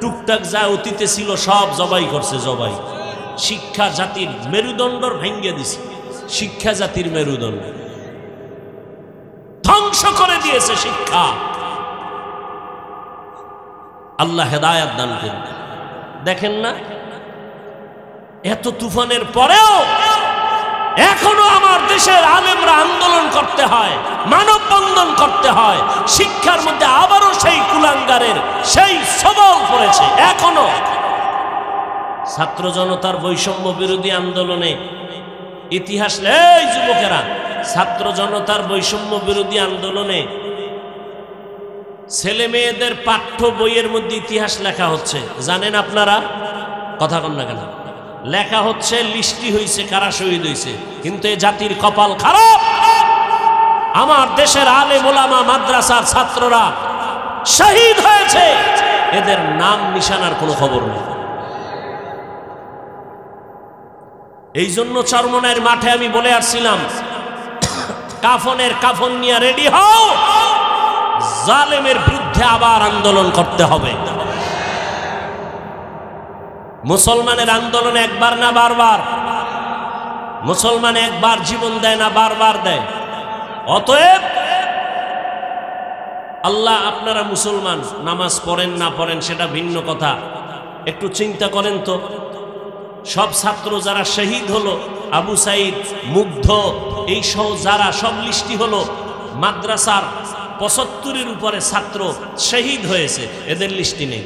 টুকটাক যা অতীতে ছিল সব জবাই করছে। জবাই। শিক্ষা জাতির মেরুদণ্ডর ভেঙ্গে দিছে। শিক্ষা জাতির মেরুদণ্ড ধ্বংস করে দিয়েছে শিক্ষা। আল্লাহ হেদায়েত দান করুন। দেখেন না, এত তুফানের পরেও এখনো আমার দেশের আলেমরা আন্দোলন করতে হয়, মানববন্ধন করতে হয়। শিক্ষার মধ্যে আবারও সেই কুলাঙ্গারের সেই সবল পড়েছে। এখনো ছাত্র জনতার বৈষম্য বিরোধী আন্দোলনে ইতিহাস, এই যুবকেরা, ছাত্র জনতার বৈষম্য বিরোধী আন্দোলনে ছেলে মেয়েদের পাঠ্য বইয়ের মধ্যে ইতিহাস লেখা হচ্ছে। জানেন আপনারা? কথা কন না কেন? লেখা হচ্ছে লিস্টি হয়েছে কারা শহীদ হয়েছে। কিন্তু এ জাতির কপাল খারাপ, আমার দেশের আলেম ওলামা মাদ্রাসার ছাত্ররা শহীদ হয়েছে, এদের নাম নিশানার কোনো খবর নেই। এই জন্য চরমনাইয়ের মাঠে আমি বলে আসছিলাম, কাফনের কাফন নিয়ে রেডি হও, জালেমের বিরুদ্ধে আবার আন্দোলন করতে হবে। মুসলমানের আন্দোলন একবার না বারবার? মুসলমান একবার জীবন দেয় না, বারবার দেয়। অতএব আল্লাহ, আপনারা মুসলমান, নামাজ পড়েন না পড়েন সেটা ভিন্ন কথা, একটু চিন্তা করেন তো, সব ছাত্র যারা শহীদ হলো, আবু সাইদ, মুগ্ধ, এই সহ যারা সব লিস্টি হলো, মাদ্রাসার ৭৫-এর উপরে ছাত্র শহীদ হয়েছে, এদের লিস্টি নেই।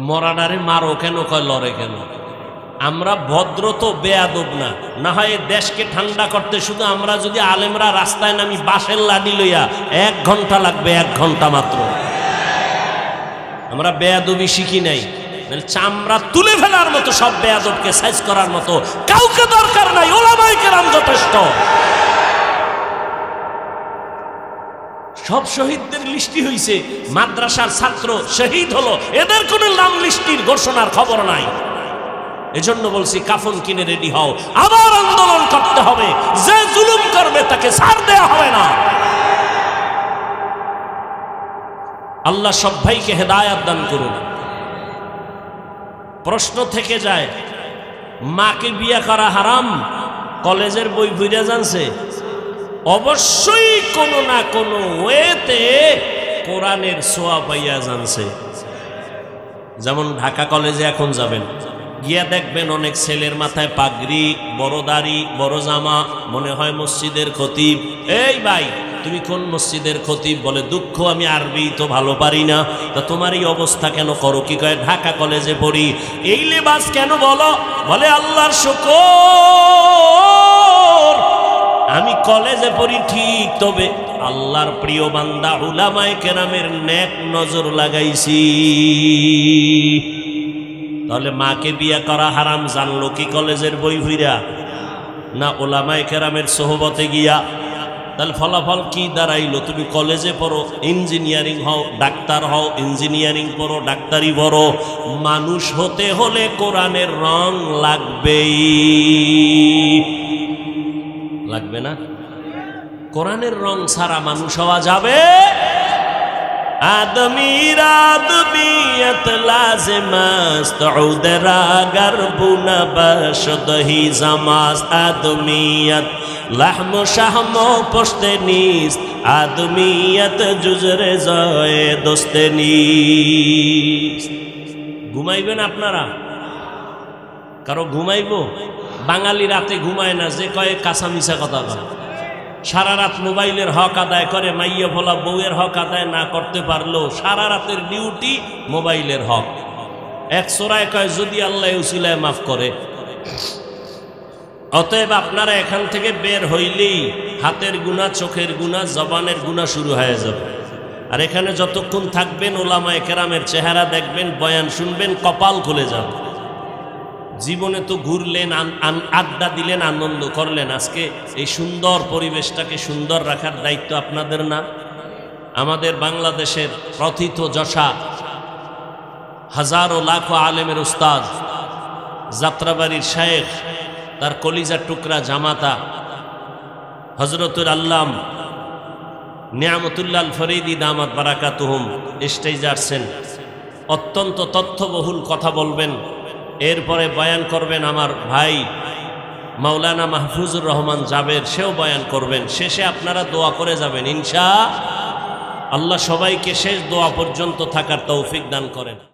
মরাডারে মারো কেন, কয় লড়ে কেন? আমরা ভদ্র তো বেয়াদব না, না হয় দেশকে ঠান্ডা করতে শুধু আমরা যদি আলেমরা রাস্তায় নামি বাঁশের লাঠি লইয়া ১ ঘন্টা লাগবে, ১ ঘন্টা মাত্র। আমরা বেয়াদবি শিখি নাই, চামড়া তুলে ফেলার মতো সব বেয়াদবকে সাইজ করার মতো কাউকে দরকার নাই, ওলামায়ে কেরাম যথেষ্ট। সব শহীদদের লিস্টি হইছে, মাদ্রাসার ছাত্র শহীদ হলো, এদের কোনো নাম লিস্টির ঘোষণার খবর নাই। এজন্য বলছি কাফন কিনে রেডি হও, আবার আন্দোলন করতে হবে, যে জুলুম করবে তাকে ছাড় দেয়া হবে না। আল্লাহ সব ভাইকে হেদায়েত দান করুন। প্রশ্ন থেকে যায়, মাকে বিয়ে করা হারাম, কলেজের বই পড়া জানছে? অবশ্যই কোনো না কোনো ওয়েতে কোরআনের ছোঁয়া পাইয়া জানছে। যেমন ঢাকা কলেজে এখন যাবেন, গিয়া দেখবেন অনেক ছেলের মাথায় পাগড়ি, বড় দাড়ি, বড় জামা, মনে হয় মসজিদের খতিব। এই ভাই, তুমি কোন মসজিদের খতিব? বলে দুঃখ, আমি আরবি তো ভালো পারি না। তা তোমার এই অবস্থা কেন করো? কি কয়, ঢাকা কলেজে পড়ি। এই লেবাস কেন বলো? বলে আল্লাহর শুকর, আমি কলেজে পড়ি ঠিক, তবে আল্লাহর প্রিয় বান্দা উলামায়ে কেরামের নেক নজর লাগাইছি। তাহলে মাকে বিয়া করা হারাম জানলো কি কলেজের বই হইরা, না উলামায়ে কেরামের সোহবতে গিয়া? তাহলে ফলাফল কি দাঁড়াইলো? তুমি কলেজে পড়ো, ইঞ্জিনিয়ারিং হও, ডাক্তার হও, ইঞ্জিনিয়ারিং পড়ো, ডাক্তারি পড়ো, মানুষ হতে হলে কোরআনের রং লাগবেই। লাগবে না? কোরআনের রং ছাড়া মানুষ হওয়া যাবে? আদমির আদমিয়ত লাজিমাস্ত উদরা গরবুনা বশদহি জামাস্ত আদমিয়ত লাহম শাহম পশতে নিস আদমিয়ত জুজরে জয়ে দোস্তে নিস। ঘুমাইবেন আপনারা? কারো ঘুমাইবো? বাঙালি রাতে ঘুমায় না, যে কয়ে কাঁচা মিছা কথা কয়। সারা রাত মোবাইলের হক আদায় করে, মাইয়া ভোলা বউয়ের হক আদায় না করতে পারলেও সারা রাতের ডিউটি মোবাইলের হক। এক সোরায় কয় যদি আল্লাহ উসিলায় মাফ করে। অতএব আপনারা এখান থেকে বের হইলেই হাতের গুনাহ, চোখের গুনাহ, জবানের গুনাহ শুরু হয়ে যাবে। আর এখানে যতক্ষণ থাকবেন উলামায়ে কেরামের চেহারা দেখবেন, বয়ান শুনবেন, কপাল খুলে যাবে। জীবনে তো ঘুরলেন, আড্ডা দিলেন, আনন্দ করলেন, আজকে এই সুন্দর পরিবেশটাকে সুন্দর রাখার দায়িত্ব আপনাদের না? আমাদের বাংলাদেশের প্রথিত যশা হাজারো লাখো আলেমের উস্তাদ, যাত্রাবাড়ির শায়েখ, তার কলিজার টুকরা জামাতা হযরতুল আল্লাম নিয়ামতুল্লাহ আল ফরিদি দামাত বারাকাতুহুম স্টেজে আসছেন। অত্যন্ত তথ্যবহুল কথা বলবেন, এরপরে বয়ান করবেন আমার ভাই মাওলানা মাহফুজুর রহমান জাবের, সেও বয়ান করবেন। শেষে আপনারা দোয়া করে যাবেন ইনশাআল্লাহ। সবাইকে শেষ দোয়া পর্যন্ত থাকার তৌফিক দান করেন।